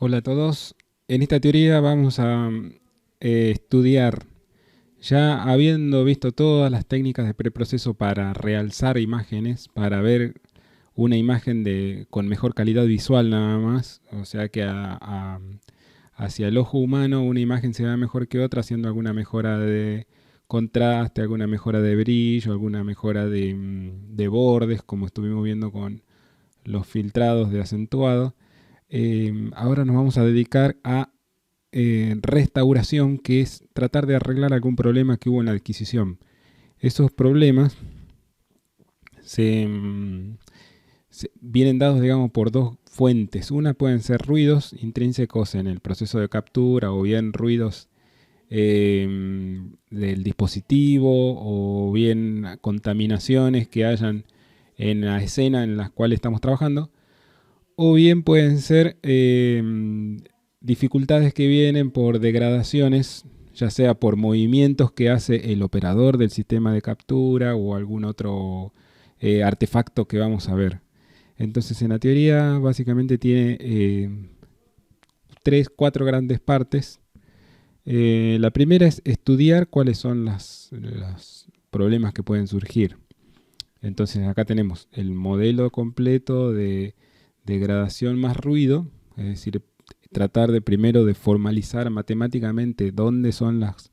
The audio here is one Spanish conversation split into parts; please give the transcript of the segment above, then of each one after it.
Hola a todos. En esta teoría vamos a estudiar, ya habiendo visto todas las técnicas de preproceso para realzar imágenes, para ver una imagen con mejor calidad visual nada más, o sea que hacia el ojo humano una imagen se vea mejor que otra haciendo alguna mejora de contraste, alguna mejora de brillo, alguna mejora de bordes, como estuvimos viendo con los filtrados de acentuado. Ahora nos vamos a dedicar a restauración, que es tratar de arreglar algún problema que hubo en la adquisición. Esos problemas se, vienen dados, digamos, por dos fuentes. Una pueden ser ruidos intrínsecos en el proceso de captura o bien ruidos del dispositivo o bien contaminaciones que hayan en la escena en la cual estamos trabajando. O bien pueden ser dificultades que vienen por degradaciones, ya sea por movimientos que hace el operador del sistema de captura o algún otro artefacto que vamos a ver. Entonces, en la teoría básicamente tiene tres, cuatro grandes partes. La primera es estudiar cuáles son los problemas que pueden surgir. Entonces acá tenemos el modelo completo de degradación más ruido, es decir, tratar de primero de formalizar matemáticamente dónde son los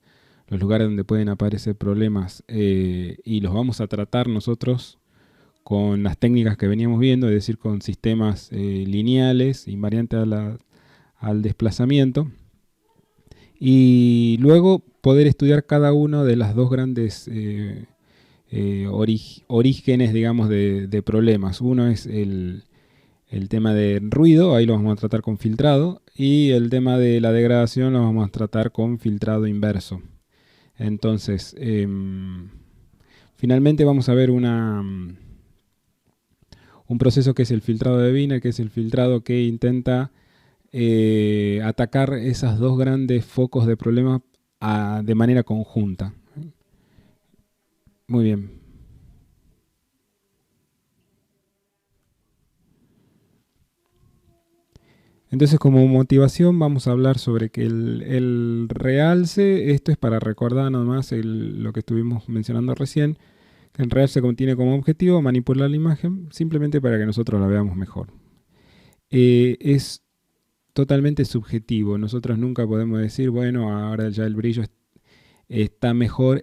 lugares donde pueden aparecer problemas y los vamos a tratar nosotros con las técnicas que veníamos viendo, es decir, con sistemas lineales invariantes al desplazamiento, y luego poder estudiar cada uno de las dos grandes orígenes, digamos, de problemas. Uno es el tema de ruido, ahí lo vamos a tratar con filtrado, y el tema de la degradación lo vamos a tratar con filtrado inverso. Entonces, finalmente vamos a ver un proceso que es el filtrado de Wiener, que es el filtrado que intenta atacar esos dos grandes focos de problemas de manera conjunta. Muy bien. Entonces, como motivación vamos a hablar sobre que el realce, esto es para recordar nomás lo que estuvimos mencionando recién, que el realce tiene como objetivo manipular la imagen simplemente para que nosotros la veamos mejor. Es totalmente subjetivo, nosotros nunca podemos decir, bueno, ahora ya el brillo está mejor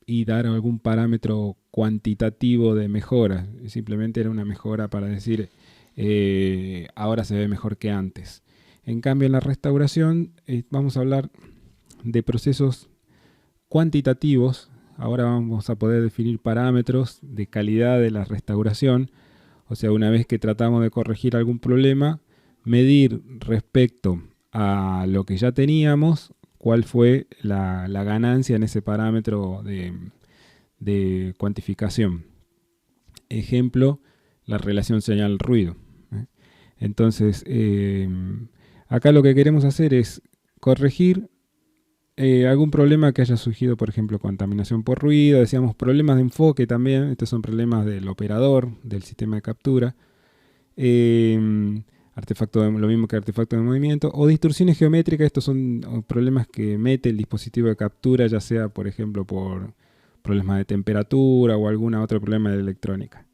y dar algún parámetro cuantitativo de mejora, simplemente era una mejora para decir ahora se ve mejor que antes. En cambio, en la restauración vamos a hablar de procesos cuantitativos. Ahora vamos a poder definir parámetros de calidad de la restauración. O sea, una vez que tratamos de corregir algún problema, medir respecto a lo que ya teníamos, cuál fue la ganancia en ese parámetro de cuantificación. Ejemplo, la relación señal-ruido. Entonces, acá lo que queremos hacer es corregir algún problema que haya surgido, por ejemplo, contaminación por ruido, decíamos problemas de enfoque también, estos son problemas del operador, del sistema de captura, lo mismo que artefacto de movimiento, o distorsiones geométricas, estos son problemas que mete el dispositivo de captura, ya sea, por ejemplo, por problemas de temperatura o algún otro problema de electrónica.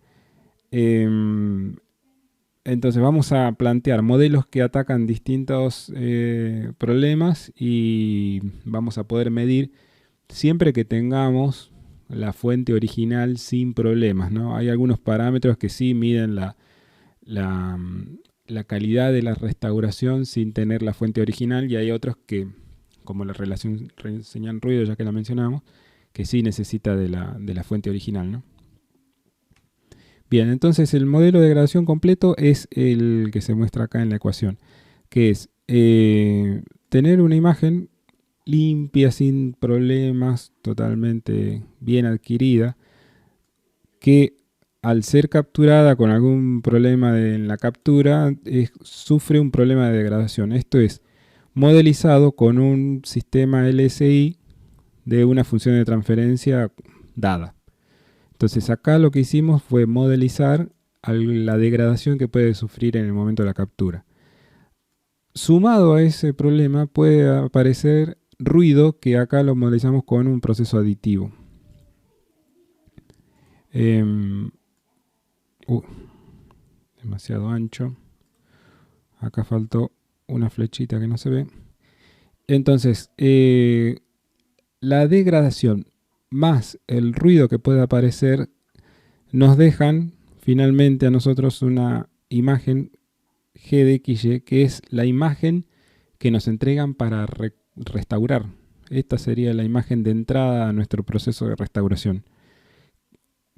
Entonces vamos a plantear modelos que atacan distintos problemas y vamos a poder medir siempre que tengamos la fuente original sin problemas, ¿no? Hay algunos parámetros que sí miden la calidad de la restauración sin tener la fuente original, y hay otros que, como la relación señal-ruido, ya que la mencionamos, que sí necesita de la fuente original, ¿no? Bien, entonces el modelo de degradación completo es el que se muestra acá en la ecuación, que es tener una imagen limpia, sin problemas, totalmente bien adquirida, que al ser capturada con algún problema en la captura, sufre un problema de degradación. Esto es modelizado con un sistema LSI de una función de transferencia dada. Entonces acá lo que hicimos fue modelizar la degradación que puede sufrir en el momento de la captura. Sumado a ese problema puede aparecer ruido, que acá lo modelizamos con un proceso aditivo. Em, demasiado ancho. Acá faltó una flechita que no se ve. Entonces, la degradación más el ruido que puede aparecer nos dejan finalmente a nosotros una imagen G de XY, que es la imagen que nos entregan para restaurar. Esta sería la imagen de entrada a nuestro proceso de restauración.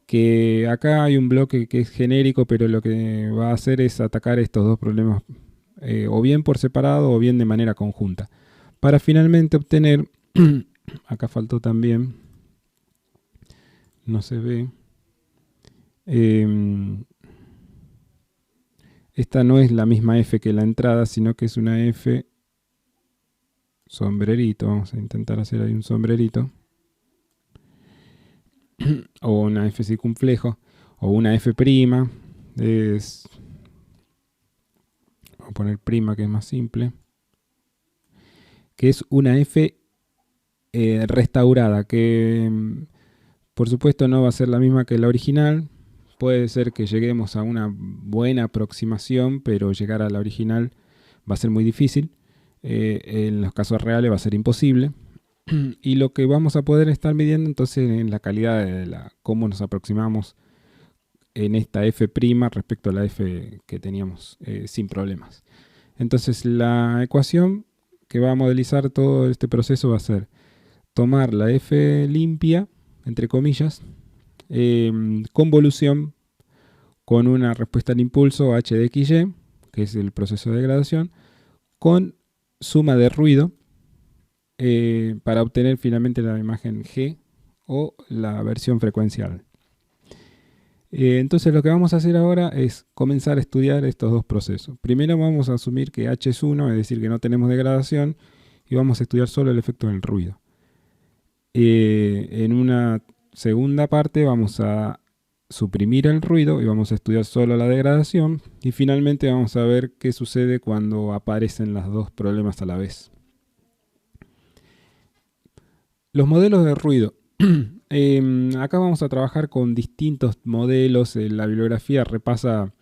Que acá hay un bloque que es genérico, pero lo que va a hacer es atacar estos dos problemas o bien por separado o bien de manera conjunta. Para finalmente obtener, acá faltó también, no se ve, esta no es la misma F que la entrada, sino que es una F sombrerito. Vamos a intentar hacer ahí un sombrerito. O una F circunflejo. O una F'. Voy a poner prima, que es más simple. Que es una F restaurada, que por supuesto no va a ser la misma que la original. Puede ser que lleguemos a una buena aproximación, pero llegar a la original va a ser muy difícil. En los casos reales va a ser imposible. Y lo que vamos a poder estar midiendo entonces en la calidad de cómo nos aproximamos en esta F' respecto a la F que teníamos sin problemas. Entonces la ecuación que va a modelizar todo este proceso va a ser tomar la F limpia, entre comillas, convolución con una respuesta al impulso H de XY, que es el proceso de degradación, con suma de ruido para obtener finalmente la imagen G o la versión frecuencial. Entonces lo que vamos a hacer ahora es comenzar a estudiar estos dos procesos. Primero vamos a asumir que H es 1, es decir, que no tenemos degradación, y vamos a estudiar solo el efecto del ruido. En una segunda parte vamos a suprimir el ruido y vamos a estudiar solo la degradación, y finalmente vamos a ver qué sucede cuando aparecen los dos problemas a la vez. Los modelos de ruido. Acá vamos a trabajar con distintos modelos. La bibliografía repasa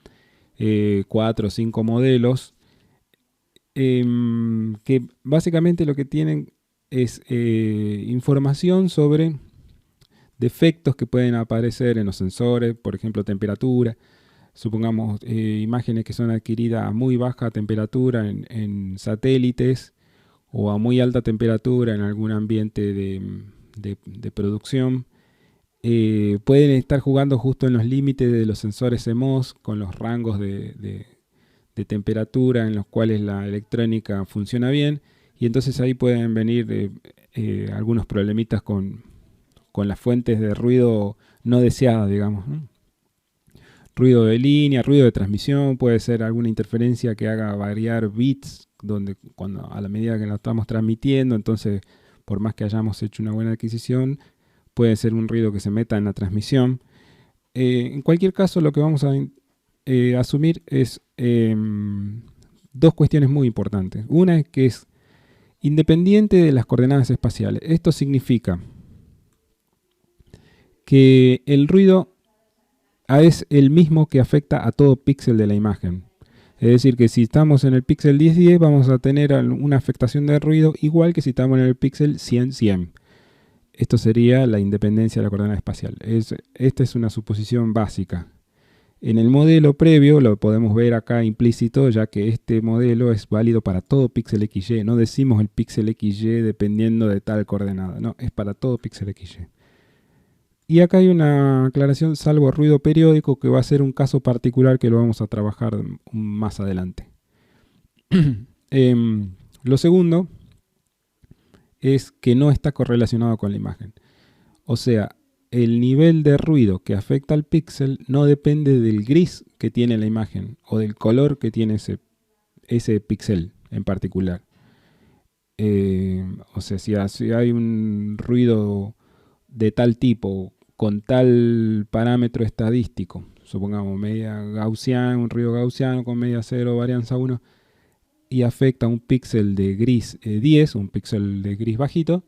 4 o 5 modelos que básicamente lo que tienen es información sobre defectos que pueden aparecer en los sensores, por ejemplo temperatura. Supongamos imágenes que son adquiridas a muy baja temperatura en satélites o a muy alta temperatura en algún ambiente de producción. Pueden estar jugando justo en los límites de los sensores CMOS con los rangos de temperatura en los cuales la electrónica funciona bien, y entonces ahí pueden venir algunos problemitas con las fuentes de ruido no deseadas, digamos, ¿no? Ruido de línea, ruido de transmisión, puede ser alguna interferencia que haga variar bits cuando a la medida que lo estamos transmitiendo. Entonces, por más que hayamos hecho una buena adquisición, puede ser un ruido que se meta en la transmisión. En cualquier caso, lo que vamos a asumir es dos cuestiones muy importantes. Una es que es independiente de las coordenadas espaciales. Esto significa que el ruido es el mismo que afecta a todo píxel de la imagen. Es decir, que si estamos en el píxel 1010 vamos a tener una afectación de ruido igual que si estamos en el píxel 100-100. Esto sería la independencia de la coordenada espacial. Esta es una suposición básica. En el modelo previo lo podemos ver acá implícito, ya que este modelo es válido para todo píxel XY. No decimos el píxel XY dependiendo de tal coordenada. No, es para todo píxel XY. Y acá hay una aclaración, salvo ruido periódico, que va a ser un caso particular que lo vamos a trabajar más adelante. Lo segundo es que no está correlacionado con la imagen. O sea, el nivel de ruido que afecta al píxel no depende del gris que tiene la imagen o del color que tiene ese píxel en particular. O sea, si hay un ruido de tal tipo con tal parámetro estadístico, supongamos media gaussiana, un ruido gaussiano con media 0, varianza 1, y afecta un píxel de gris 10, un píxel de gris bajito,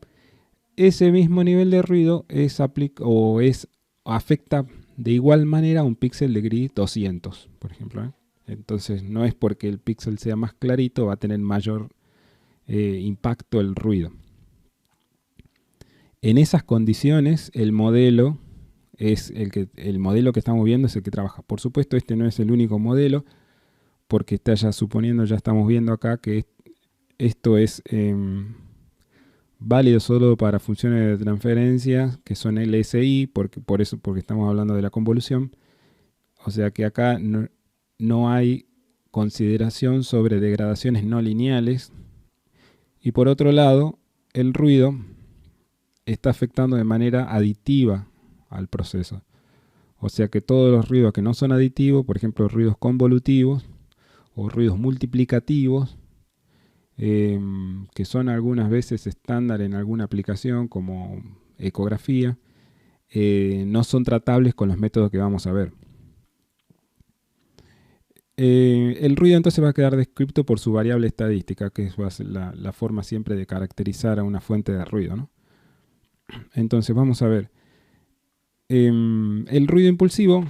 ese mismo nivel de ruido afecta de igual manera a un píxel de gris 200, por ejemplo, ¿eh? Entonces no es porque el píxel sea más clarito va a tener mayor impacto el ruido. En esas condiciones el modelo que estamos viendo es el que trabaja. Por supuesto, este no es el único modelo, porque ya estamos viendo acá que esto es válido solo para funciones de transferencia que son LSI, porque estamos hablando de la convolución. O sea que acá no hay consideración sobre degradaciones no lineales. Y por otro lado, el ruido está afectando de manera aditiva al proceso. O sea que todos los ruidos que no son aditivos, por ejemplo ruidos convolutivos o ruidos multiplicativos, que son algunas veces estándar en alguna aplicación como ecografía, no son tratables con los métodos que vamos a ver. El ruido entonces va a quedar descrito por su variable estadística, que va a ser la forma siempre de caracterizar a una fuente de ruido, ¿no? Entonces vamos a ver. El ruido impulsivo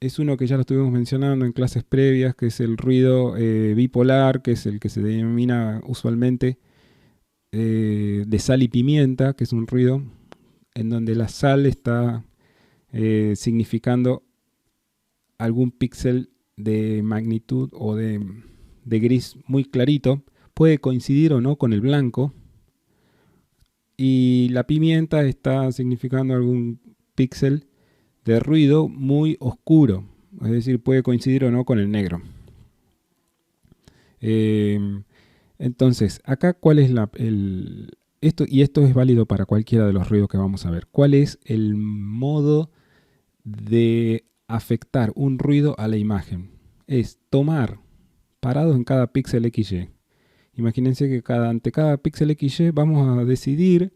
es uno que ya lo estuvimos mencionando en clases previas, que es el ruido bipolar, que es el que se denomina usualmente de sal y pimienta, que es un ruido en donde la sal está significando algún píxel de magnitud o de gris muy clarito. Puede coincidir o no con el blanco. Y la pimienta está significando algún píxel de ruido muy oscuro, es decir, puede coincidir o no con el negro. Entonces, acá cuál es esto es válido para cualquiera de los ruidos que vamos a ver. ¿Cuál es el modo de afectar un ruido a la imagen? Es tomar parados en cada píxel XY. Imagínense que ante cada píxel XY vamos a decidir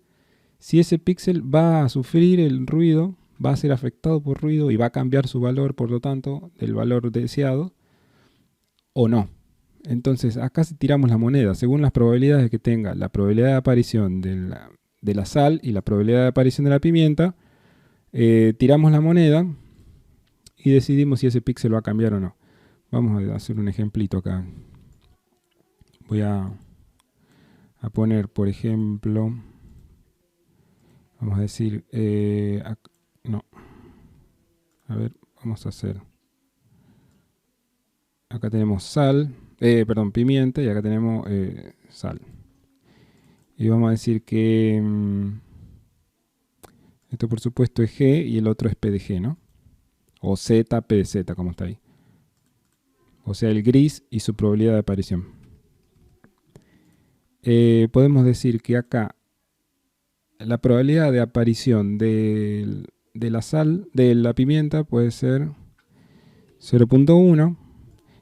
si ese píxel va a sufrir el ruido, va a ser afectado por ruido y va a cambiar su valor, por lo tanto, del valor deseado, o no. Entonces, acá tiramos la moneda, según las probabilidades que tenga la probabilidad de aparición de la sal y la probabilidad de aparición de la pimienta, tiramos la moneda y decidimos si ese píxel va a cambiar o no. Vamos a hacer un ejemplito acá. Voy a poner, por ejemplo, vamos a decir, no. A ver, vamos a hacer. Acá tenemos pimienta, y acá tenemos sal. Y vamos a decir que esto por supuesto es G y el otro es P de G, ¿no? O Z, P de Z, como está ahí. O sea, el gris y su probabilidad de aparición. Podemos decir que acá la probabilidad de aparición de la sal, de la pimienta, puede ser 0.1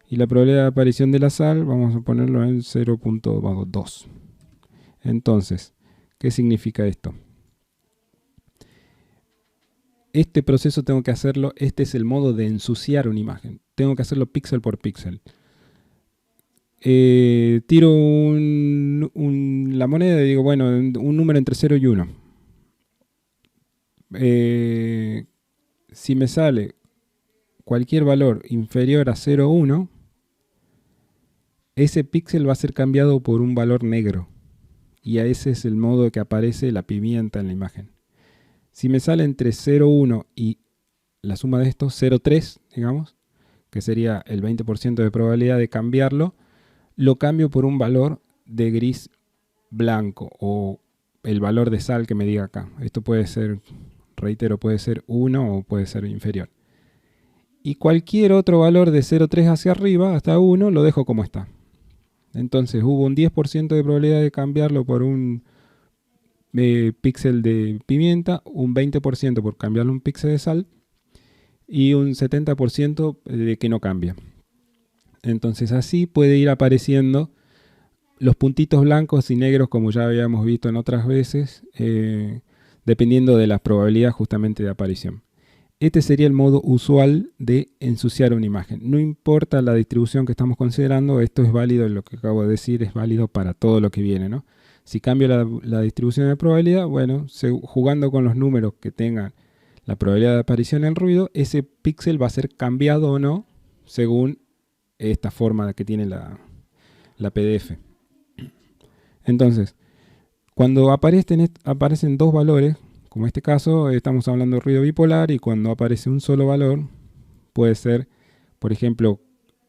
y la probabilidad de aparición de la sal vamos a ponerlo en 0.2. Entonces, ¿qué significa esto? Este proceso tengo que hacerlo, este es el modo de ensuciar una imagen. Tengo que hacerlo píxel por píxel. Tiro la moneda y digo, bueno, un número entre 0 y 1. Si me sale cualquier valor inferior a 0,1, ese píxel va a ser cambiado por un valor negro. Y a ese es el modo que aparece la pimienta en la imagen. Si me sale entre 0,1 y la suma de estos, 0,3, digamos, que sería el 20% de probabilidad de cambiarlo, lo cambio por un valor de gris blanco o el valor de sal que me diga acá. Esto puede ser, reitero, puede ser 1 o puede ser inferior. Y cualquier otro valor de 0,3 hacia arriba, hasta 1, lo dejo como está. Entonces hubo un 10% de probabilidad de cambiarlo por un píxel de pimienta, un 20% por cambiarlo un píxel de sal y un 70% de que no cambia. Entonces así puede ir apareciendo los puntitos blancos y negros como ya habíamos visto en otras veces, dependiendo de la probabilidad justamente de aparición. Este sería el modo usual de ensuciar una imagen. No importa la distribución que estamos considerando, esto es válido, lo que acabo de decir es válido para todo lo que viene, ¿no? Si cambio la distribución de probabilidad, bueno, jugando con los números que tengan la probabilidad de aparición del ruido, ese píxel va a ser cambiado o no según esta forma que tiene la PDF. Entonces, cuando aparecen dos valores, como en este caso estamos hablando de ruido bipolar, y cuando aparece un solo valor, puede ser, por ejemplo,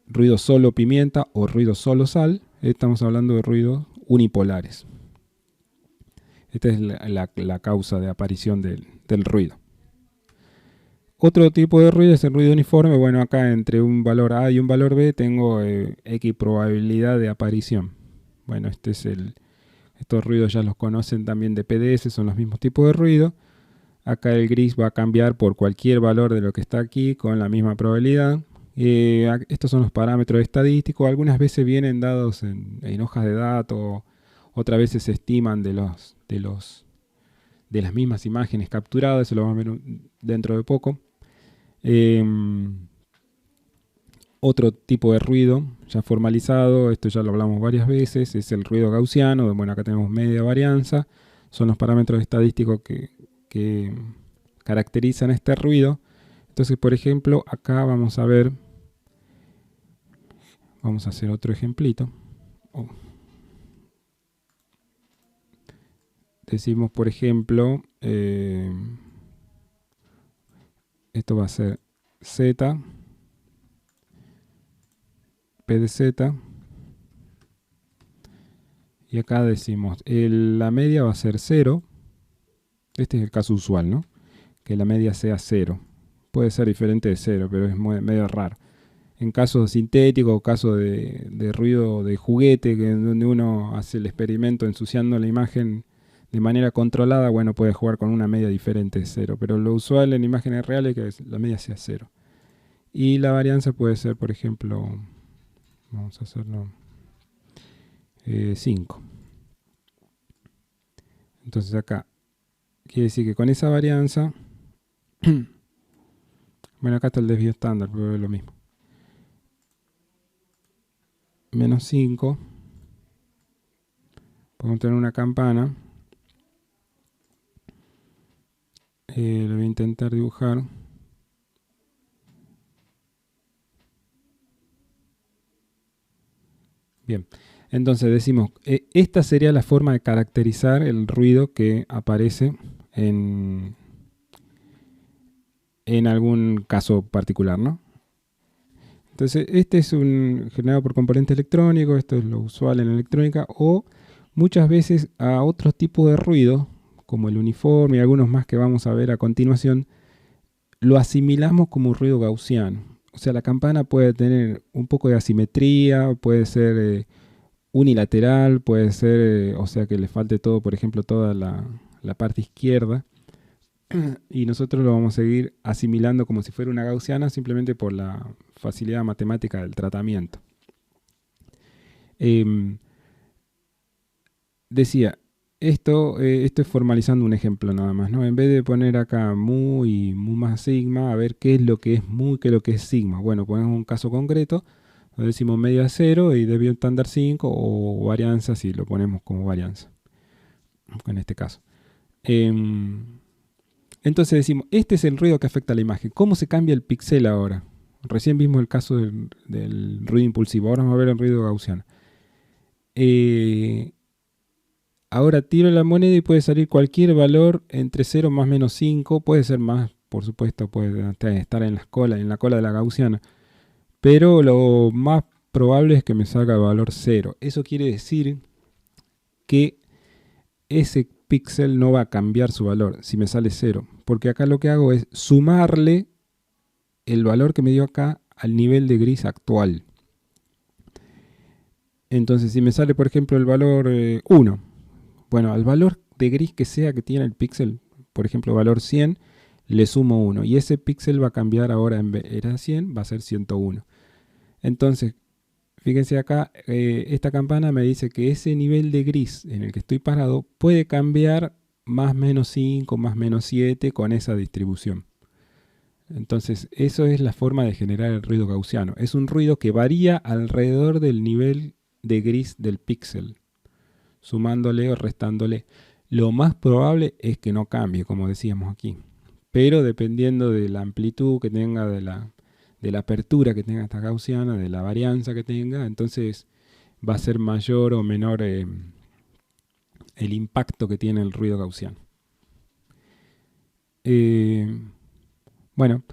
ruido solo pimienta o ruido solo sal, estamos hablando de ruidos unipolares. Esta es la causa de aparición del ruido. Otro tipo de ruido es el ruido uniforme. Bueno, acá entre un valor A y un valor B tengo X probabilidad de aparición. Bueno, estos ruidos ya los conocen también de PDS, son los mismos tipos de ruido. Acá el gris va a cambiar por cualquier valor de lo que está aquí con la misma probabilidad. Estos son los parámetros estadísticos. Algunas veces vienen dados en hojas de datos, otras veces se estiman de las mismas imágenes capturadas. Eso lo vamos a ver dentro de poco. Otro tipo de ruido ya formalizado, esto ya lo hablamos varias veces, es el ruido gaussiano. Bueno, acá tenemos media varianza, son los parámetros estadísticos que caracterizan este ruido. Entonces, por ejemplo, acá vamos a ver, vamos a hacer otro ejemplito. Decimos, por ejemplo, esto va a ser Z, P de Z, y acá decimos, la media va a ser 0. Este es el caso usual, ¿no? Que la media sea 0. Puede ser diferente de 0, pero es medio raro. En casos sintéticos o casos de ruido de juguete, donde uno hace el experimento ensuciando la imagen de manera controlada, bueno, puede jugar con una media diferente de 0. Pero lo usual en imágenes reales es que la media sea 0. Y la varianza puede ser, por ejemplo, vamos a hacerlo 5. Entonces acá quiere decir que con esa varianza, bueno, acá está el desvío estándar, pero es lo mismo. Menos 5. Podemos tener una campana. Lo voy a intentar dibujar. Bien, entonces decimos, esta sería la forma de caracterizar el ruido que aparece en algún caso particular, ¿no? Entonces, este es un generado por componente electrónico, esto es lo usual en electrónica, o muchas veces a otros tipos de ruido, como el uniforme y algunos más que vamos a ver a continuación, lo asimilamos como un ruido gaussiano. O sea, la campana puede tener un poco de asimetría, puede ser unilateral, puede ser, o sea, que le falte todo, por ejemplo, toda la parte izquierda. Y nosotros lo vamos a seguir asimilando como si fuera una gaussiana, simplemente por la facilidad matemática del tratamiento. Decía, esto es formalizando un ejemplo nada más, ¿no? En vez de poner acá mu y mu más sigma, a ver qué es lo que es mu y qué es lo que es sigma. Bueno, ponemos un caso concreto, lo decimos media 0 y desvío estándar 5, o varianza si lo ponemos como varianza, en este caso. Entonces decimos, este es el ruido que afecta a la imagen. ¿Cómo se cambia el píxel ahora? Recién vimos el caso del ruido impulsivo. Ahora vamos a ver el ruido gaussiano. Ahora tiro la moneda y puede salir cualquier valor entre 0 más menos 5. Puede ser más, por supuesto, puede estar en la cola de la gaussiana. Pero lo más probable es que me salga el valor 0. Eso quiere decir que ese píxel no va a cambiar su valor si me sale 0, porque acá lo que hago es sumarle el valor que me dio acá al nivel de gris actual. Entonces, si me sale, por ejemplo, el valor 1, bueno, al valor de gris que sea que tiene el píxel, por ejemplo, valor 100, le sumo 1, y ese píxel va a cambiar ahora, en vez de 100, va a ser 101. Entonces, fíjense acá, esta campana me dice que ese nivel de gris en el que estoy parado puede cambiar más menos 5, más menos 7 con esa distribución. Entonces, eso es la forma de generar el ruido gaussiano. Es un ruido que varía alrededor del nivel de gris del píxel, sumándole o restándole. Lo más probable es que no cambie, como decíamos aquí. Pero dependiendo de la amplitud que tenga, de la apertura que tenga esta gaussiana, de la varianza que tenga, entonces va a ser mayor o menor el impacto que tiene el ruido gaussiano. Bueno,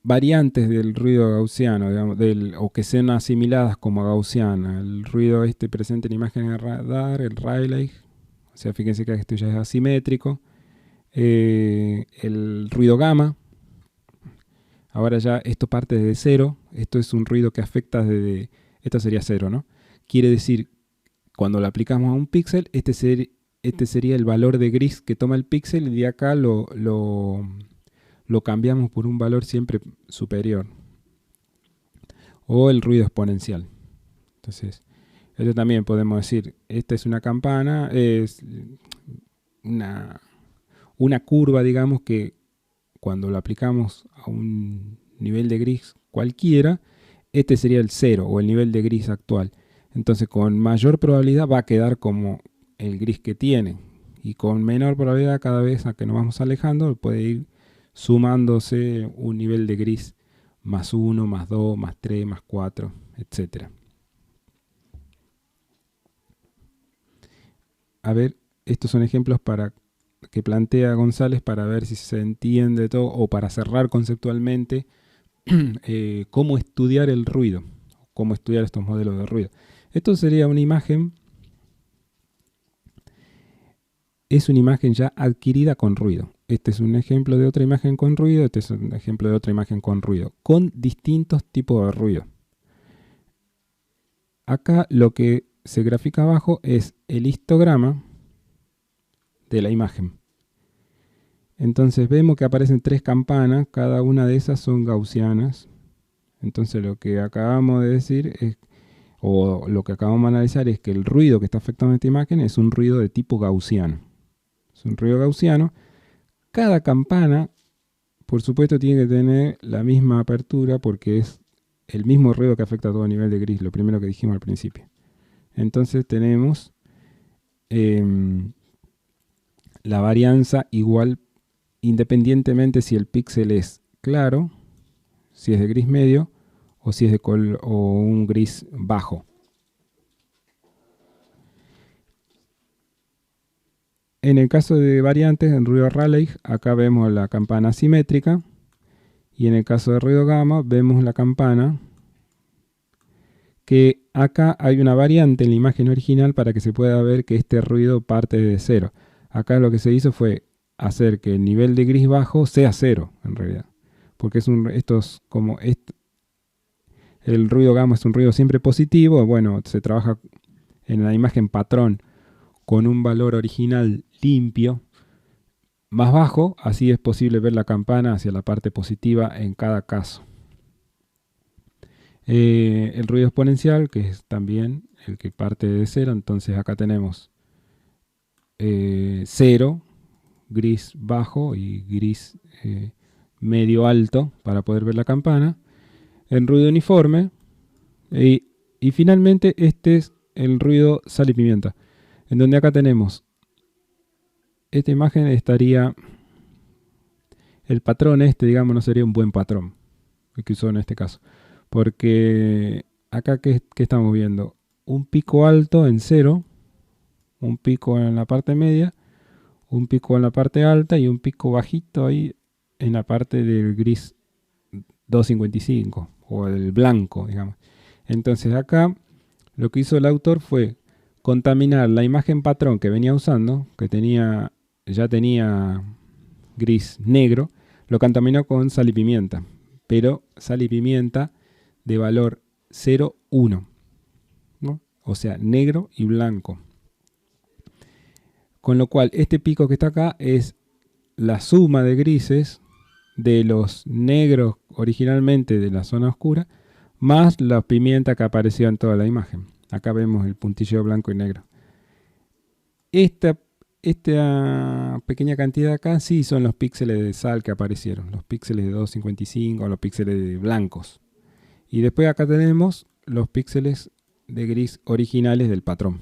variantes del ruido gaussiano, digamos, o que sean asimiladas como gaussiana. El ruido presente en imagen de radar, el Rayleigh, o sea, fíjense que esto ya es asimétrico. El ruido gamma, ahora ya esto parte desde cero, esto es un ruido que afecta desde, esto sería cero, ¿no? Quiere decir, cuando lo aplicamos a un píxel, este sería el valor de gris que toma el píxel y de acá lo cambiamos por un valor siempre superior. O el ruido exponencial. Entonces, esto también podemos decir, esta es una campana, es una curva, digamos, que cuando lo aplicamos a un nivel de gris cualquiera, este sería el cero o el nivel de gris actual. Entonces, con mayor probabilidad va a quedar como el gris que tiene. Y con menor probabilidad, cada vez a que nos vamos alejando, puede ir sumándose un nivel de gris más 1, más 2, más 3, más 4, etc. A ver, estos son ejemplos que plantea González para ver si se entiende todo o para cerrar conceptualmente cómo estudiar el ruido, cómo estudiar estos modelos de ruido. Esto sería una imagen, es una imagen ya adquirida con ruido. Este es un ejemplo de otra imagen con ruido, este es un ejemplo de otra imagen con ruido, con distintos tipos de ruido. Acá lo que se grafica abajo es el histograma de la imagen. Entonces vemos que aparecen 3 campanas, cada una de esas son gaussianas. Entonces lo que acabamos de decir es, o lo que acabamos de analizar es que el ruido que está afectando esta imagen es un ruido de tipo gaussiano. Es un ruido gaussiano. Cada campana, por supuesto, tiene que tener la misma apertura porque es el mismo ruido que afecta a todo nivel de gris, lo primero que dijimos al principio. Entonces tenemos la varianza igual independientemente si el píxel es claro, si es de gris medio o si es o un gris bajo. En el caso de variantes, en ruido Rayleigh, acá vemos la campana simétrica. Y en el caso de ruido gamma, vemos la campana que acá hay una variante en la imagen original para que se pueda ver que este ruido parte de cero. Acá lo que se hizo fue hacer que el nivel de gris bajo sea cero, en realidad. Porque el ruido gamma es un ruido siempre positivo. Bueno, se trabaja en la imagen patrón con un valor original limpio más bajo, así es posible ver la campana hacia la parte positiva en cada caso. El ruido exponencial, que es también el que parte de cero, entonces acá tenemos 0, gris bajo y gris medio alto para poder ver la campana. El ruido uniforme y finalmente este es el ruido sal y pimienta, en donde acá tenemos esta imagen estaría, el patrón digamos, no sería un buen patrón el que usó en este caso, porque acá ¿qué estamos viendo? Un pico alto en 0, un pico en la parte media, un pico en la parte alta y un pico bajito ahí en la parte del gris 255 o el blanco, digamos. Entonces acá lo que hizo el autor fue contaminar la imagen patrón que venía usando, que ya tenía gris negro, lo contaminó con sal y pimienta, pero sal y pimienta de valor 0,1, ¿no? O sea, negro y blanco. Con lo cual, este pico que está acá es la suma de grises de los negros originalmente de la zona oscura, más la pimienta que apareció en toda la imagen. Acá vemos el puntillo blanco y negro. esta pequeña cantidad acá sí son los píxeles de sal que aparecieron, los píxeles de 255 o los píxeles de blancos. Y después acá tenemos los píxeles de gris originales del patrón.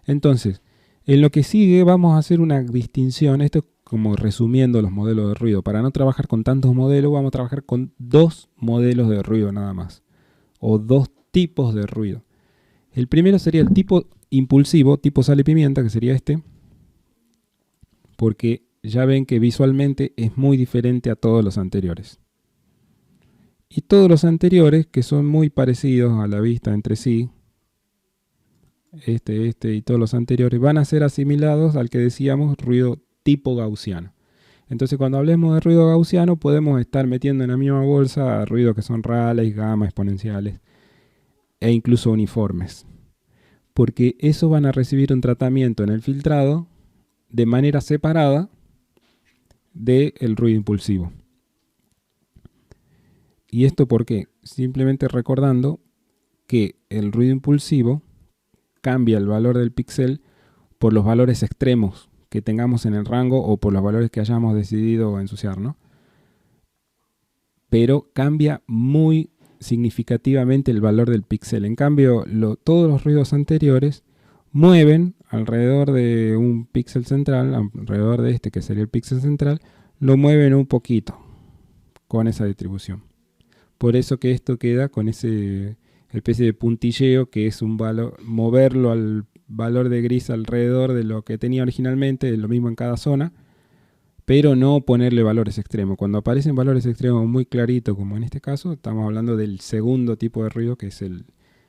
Entonces, en lo que sigue vamos a hacer una distinción. Esto es como resumiendo los modelos de ruido. Para no trabajar con tantos modelos, vamos a trabajar con 2 modelos de ruido nada más. O 2 tipos de ruido. El primero sería el tipo impulsivo, tipo sal y pimienta, que sería este. Porque ya ven que visualmente es muy diferente a todos los anteriores. Y todos los anteriores, que son muy parecidos a la vista entre sí, este y todos los anteriores, van a ser asimilados al que decíamos ruido tipo gaussiano. Entonces cuando hablemos de ruido gaussiano podemos estar metiendo en la misma bolsa ruidos que son Rayleigh, gamma, exponenciales e incluso uniformes. Porque esos van a recibir un tratamiento en el filtrado de manera separada del ruido impulsivo. ¿Y esto por qué? Simplemente recordando que el ruido impulsivo cambia el valor del píxel por los valores extremos que tengamos en el rango o por los valores que hayamos decidido ensuciar, ¿no? Pero cambia muy significativamente el valor del píxel. En cambio, todos los ruidos anteriores mueven alrededor de un píxel central, alrededor de este que sería el píxel central, lo mueven un poquito con esa distribución. Por eso que esto queda con ese especie de puntilleo que es un valor, moverlo al valor de gris alrededor de lo que tenía originalmente, lo mismo en cada zona, pero no ponerle valores extremos. Cuando aparecen valores extremos muy claritos, como en este caso, estamos hablando del segundo tipo de ruido, que es el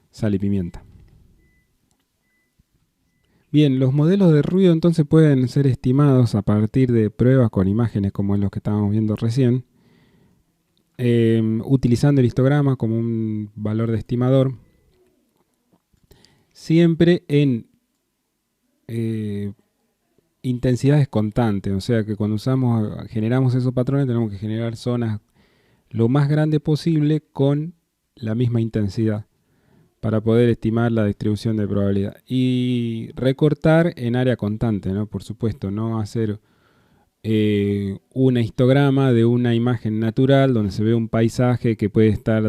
sal y pimienta. Bien, los modelos de ruido entonces pueden ser estimados a partir de pruebas con imágenes como los que estábamos viendo recién, utilizando el histograma como un valor de estimador, siempre en intensidades constantes. O sea que cuando generamos esos patrones tenemos que generar zonas lo más grande posible con la misma intensidad para poder estimar la distribución de probabilidad. Y recortar en área constante, ¿no? Por supuesto, no hacer un histograma de una imagen natural donde se ve un paisaje que puede estar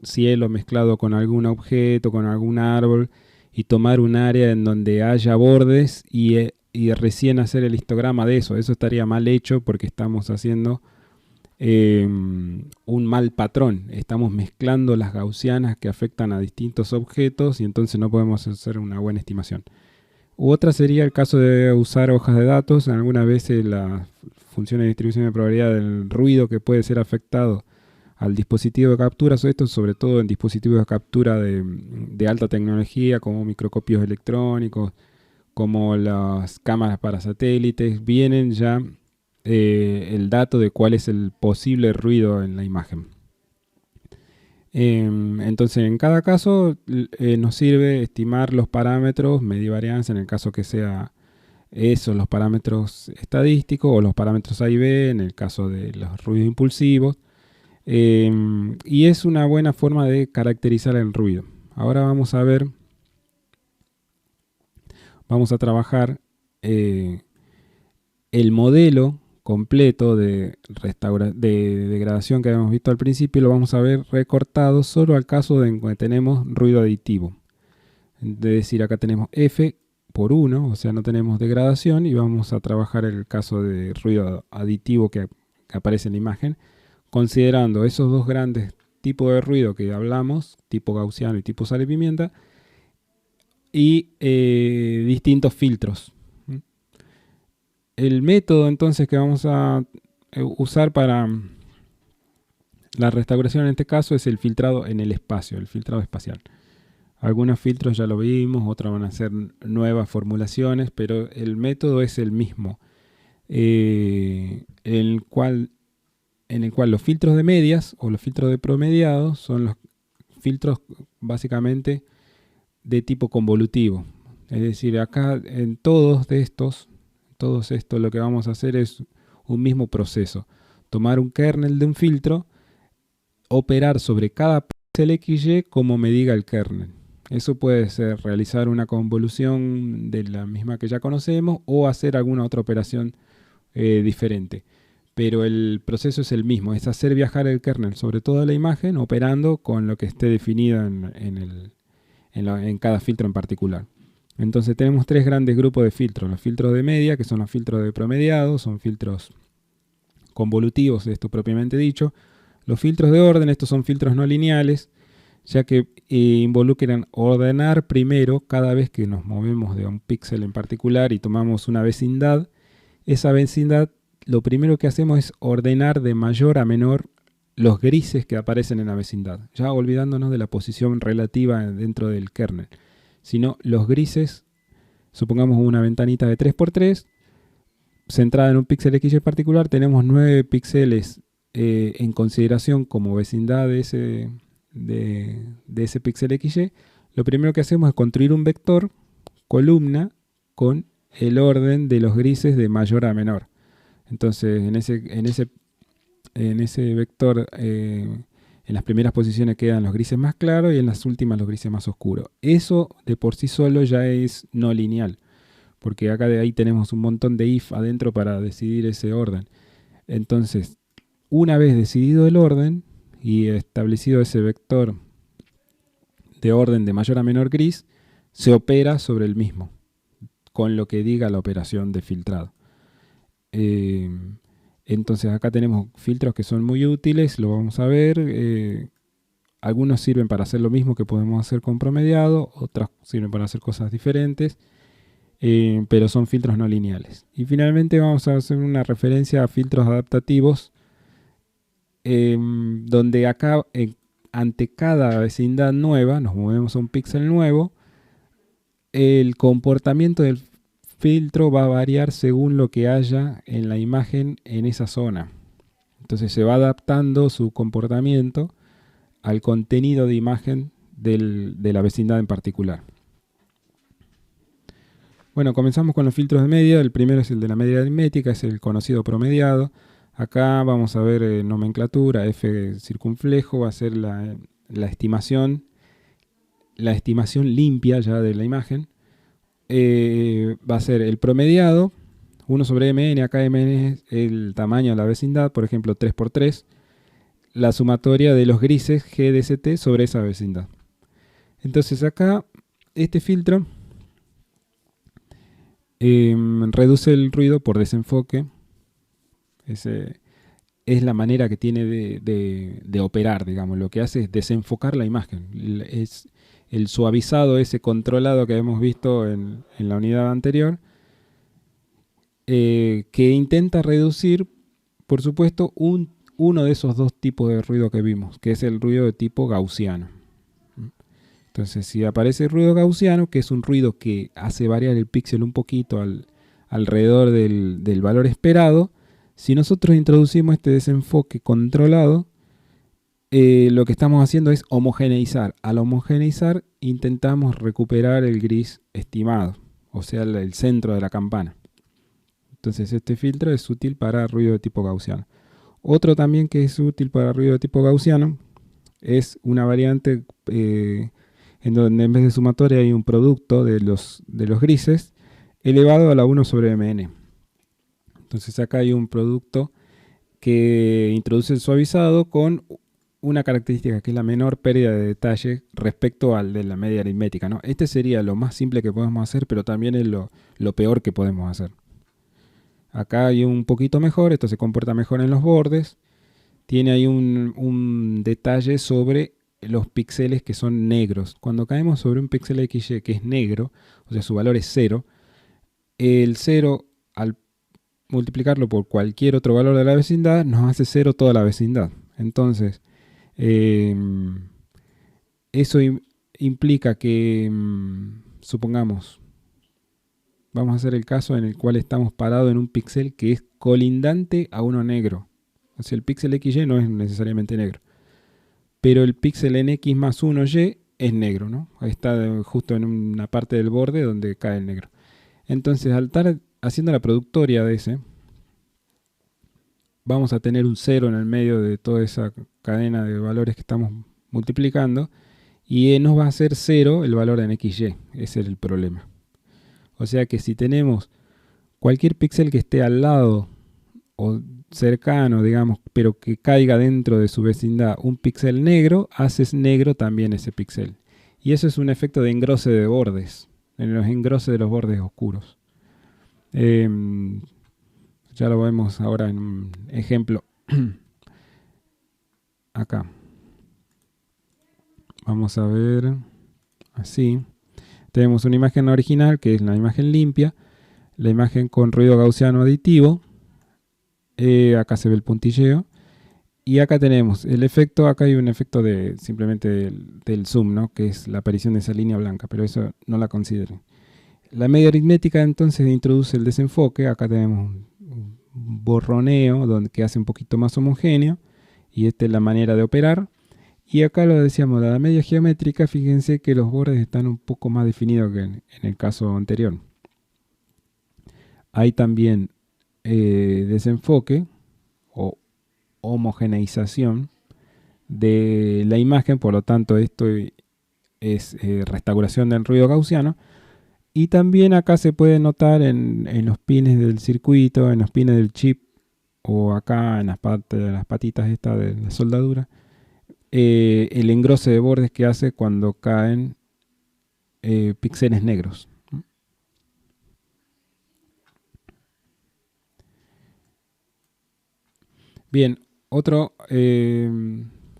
cielo mezclado con algún objeto, con algún árbol, y tomar un área en donde haya bordes y recién hacer el histograma de eso. Eso estaría mal hecho porque estamos haciendo un mal patrón. Estamos mezclando las gaussianas que afectan a distintos objetos y entonces no podemos hacer una buena estimación. Otra sería el caso de usar hojas de datos. Algunas veces las funciones de distribución de probabilidad del ruido que puede ser afectado al dispositivo de captura, esto sobre todo en dispositivos de captura de alta tecnología como microscopios electrónicos, como las cámaras para satélites, vienen ya el dato de cuál es el posible ruido en la imagen. Entonces en cada caso nos sirve estimar los parámetros medivarianza en el caso que sea esos los parámetros estadísticos o los parámetros A y B en el caso de los ruidos impulsivos, y es una buena forma de caracterizar el ruido. Ahora vamos a trabajar el modelo completo de degradación que habíamos visto al principio. Lo vamos a ver recortado solo al caso de que tenemos ruido aditivo. Es decir, acá tenemos F por 1, o sea no tenemos degradación, y vamos a trabajar el caso de ruido aditivo que aparece en la imagen, considerando esos dos grandes tipos de ruido que hablamos, tipo gaussiano y tipo sal y pimienta, y distintos filtros. El método entonces que vamos a usar para la restauración en este caso es el filtrado en el espacio, el filtrado espacial. Algunos filtros ya lo vimos, otros van a ser nuevas formulaciones, pero el método es el mismo, en el cual los filtros de medias o los filtros de promediados son los filtros básicamente de tipo convolutivo. Es decir, acá en todos estos lo que vamos a hacer es un mismo proceso. Tomar un kernel de un filtro, operar sobre cada píxel XY como me diga el kernel. Eso puede ser realizar una convolución de la misma que ya conocemos o hacer alguna otra operación diferente. Pero el proceso es el mismo, es hacer viajar el kernel sobre toda la imagen operando con lo que esté definido en cada filtro en particular. Entonces tenemos tres grandes grupos de filtros. Los filtros de media, que son los filtros de promediado, son filtros convolutivos, esto propiamente dicho. Los filtros de orden, estos son filtros no lineales, ya que involucran ordenar primero cada vez que nos movemos de un píxel en particular y tomamos una vecindad. Esa vecindad, lo primero que hacemos es ordenar de mayor a menor los grises que aparecen en la vecindad, ya olvidándonos de la posición relativa dentro del kernel, sino los grises, supongamos una ventanita de 3x3, centrada en un píxel XY particular, tenemos 9 píxeles en consideración como vecindad de ese píxel XY. Lo primero que hacemos es construir un vector columna con el orden de los grises de mayor a menor. Entonces en ese vector en las primeras posiciones quedan los grises más claros y en las últimas los grises más oscuros. Eso de por sí solo ya es no lineal, porque acá de ahí tenemos un montón de if adentro para decidir ese orden. Entonces, una vez decidido el orden y establecido ese vector de orden de mayor a menor gris, se opera sobre el mismo, con lo que diga la operación de filtrado. Entonces acá tenemos filtros que son muy útiles, lo vamos a ver. Algunos sirven para hacer lo mismo que podemos hacer con promediado, otros sirven para hacer cosas diferentes, pero son filtros no lineales. Y finalmente vamos a hacer una referencia a filtros adaptativos, donde acá ante cada vecindad nueva, nos movemos a un píxel nuevo, el comportamiento del filtro va a variar según lo que haya en la imagen en esa zona. Entonces se va adaptando su comportamiento al contenido de imagen de la vecindad en particular. Bueno, comenzamos con los filtros de media. El primero es el de la media aritmética, es el conocido promediado. Acá vamos a ver nomenclatura, f circunflejo, va a ser la estimación limpia ya de la imagen. Va a ser el promediado, 1 sobre mn, acá mn es el tamaño de la vecindad, por ejemplo 3x3, la sumatoria de los grises g de st sobre esa vecindad. Entonces acá este filtro reduce el ruido por desenfoque. Es la manera que tiene de operar, digamos. Lo que hace es desenfocar la imagen. Es el suavizado, ese controlado que hemos visto en la unidad anterior, que intenta reducir, por supuesto, uno de esos dos tipos de ruido que vimos, que es el ruido de tipo gaussiano. Entonces, si aparece el ruido gaussiano, que es un ruido que hace variar el píxel un poquito alrededor del valor esperado, si nosotros introducimos este desenfoque controlado, lo que estamos haciendo es homogeneizar. Al homogeneizar intentamos recuperar el gris estimado, o sea, el centro de la campana. Entonces este filtro es útil para ruido de tipo gaussiano. Otro también que es útil para ruido de tipo gaussiano es una variante en donde en vez de sumatoria hay un producto de los grises elevado a la 1 sobre mn. Entonces acá hay un producto que introduce el suavizado con una característica que es la menor pérdida de detalle respecto al de la media aritmética, ¿no? Este sería lo más simple que podemos hacer, pero también es lo peor que podemos hacer. Acá hay un poquito mejor, esto se comporta mejor en los bordes. Tiene ahí un detalle sobre los píxeles que son negros. Cuando caemos sobre un píxel XY que es negro, o sea su valor es 0, el 0 al multiplicarlo por cualquier otro valor de la vecindad nos hace 0 toda la vecindad. Entonces, eso implica que, supongamos, vamos a hacer el caso en el cual estamos parados en un píxel que es colindante a uno negro. O sea, el píxel XY no es necesariamente negro, pero el píxel NX más 1Y es negro, ¿no? Ahí está justo en una parte del borde donde cae el negro. Entonces, al estar haciendo la productoria de ese, vamos a tener un 0 en el medio de toda esa cadena de valores que estamos multiplicando, y nos va a ser 0 el valor en XY. Ese es el problema. O sea que si tenemos cualquier píxel que esté al lado o cercano, digamos, pero que caiga dentro de su vecindad un píxel negro, haces negro también ese píxel. Y eso es un efecto de engrose de bordes, en los engroses de los bordes oscuros. Ya lo vemos ahora en un ejemplo. Acá. Vamos a ver así. Tenemos una imagen original, que es la imagen limpia, la imagen con ruido gaussiano aditivo. Acá se ve el puntilleo. Y acá tenemos el efecto, acá hay un efecto de simplemente del zoom, ¿no? Que es la aparición de esa línea blanca, pero eso no la consideren. La media aritmética entonces introduce el desenfoque. Acá tenemos un borroneo que hace un poquito más homogéneo, y esta es la manera de operar. Y acá lo decíamos, la media geométrica, fíjense que los bordes están un poco más definidos que en el caso anterior. Hay también desenfoque o homogeneización de la imagen, por lo tanto esto es restauración del ruido gaussiano. Y también acá se puede notar en los pines del circuito, en los pines del chip, o acá en las patitas estas de la soldadura, el engrose de bordes que hace cuando caen píxeles negros. Bien, otro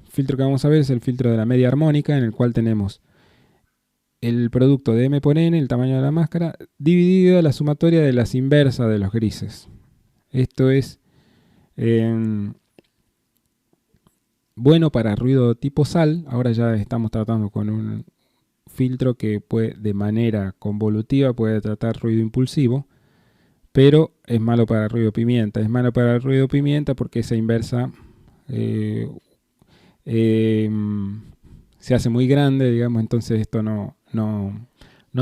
filtro que vamos a ver es el filtro de la media armónica, en el cual tenemos el producto de M por N, el tamaño de la máscara, dividido a la sumatoria de las inversas de los grises. Esto es bueno para ruido tipo sal. Ahora ya estamos tratando con un filtro que puede, de manera convolutiva, puede tratar ruido impulsivo, pero es malo para el ruido pimienta. Es malo para el ruido pimienta porque esa inversa se hace muy grande, digamos, entonces esto no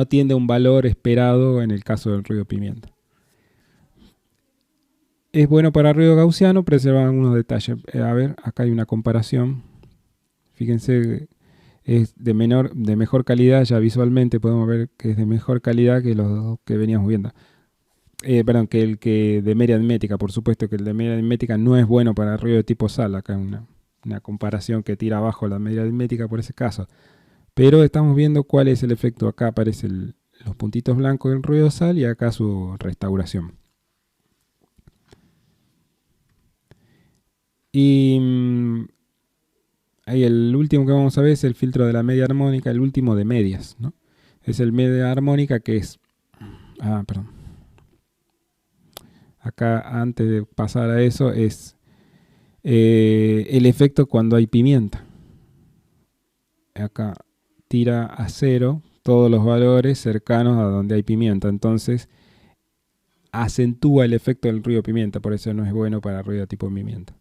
tiende a un valor esperado en el caso del ruido pimienta. Es bueno para ruido gaussiano, preserva algunos detalles. A ver, acá hay una comparación. Fíjense, es de mejor calidad, ya visualmente podemos ver que es de mejor calidad que los dos que veníamos viendo. Perdón, que el que de media aritmética, por supuesto que el de media aritmética no es bueno para ruido de tipo sal. Acá una comparación que tira abajo la media aritmética por ese caso. Pero estamos viendo cuál es el efecto. Acá aparecen los puntitos blancos del ruido sal y acá su restauración. Y ahí el último que vamos a ver es el filtro de la media armónica, el último de medias, ¿no? Es el media armónica que es... perdón. Acá antes de pasar a eso es el efecto cuando hay pimienta. Acá tira a 0 todos los valores cercanos a donde hay pimienta. Entonces acentúa el efecto del ruido pimienta. Por eso no es bueno para ruido tipo pimienta.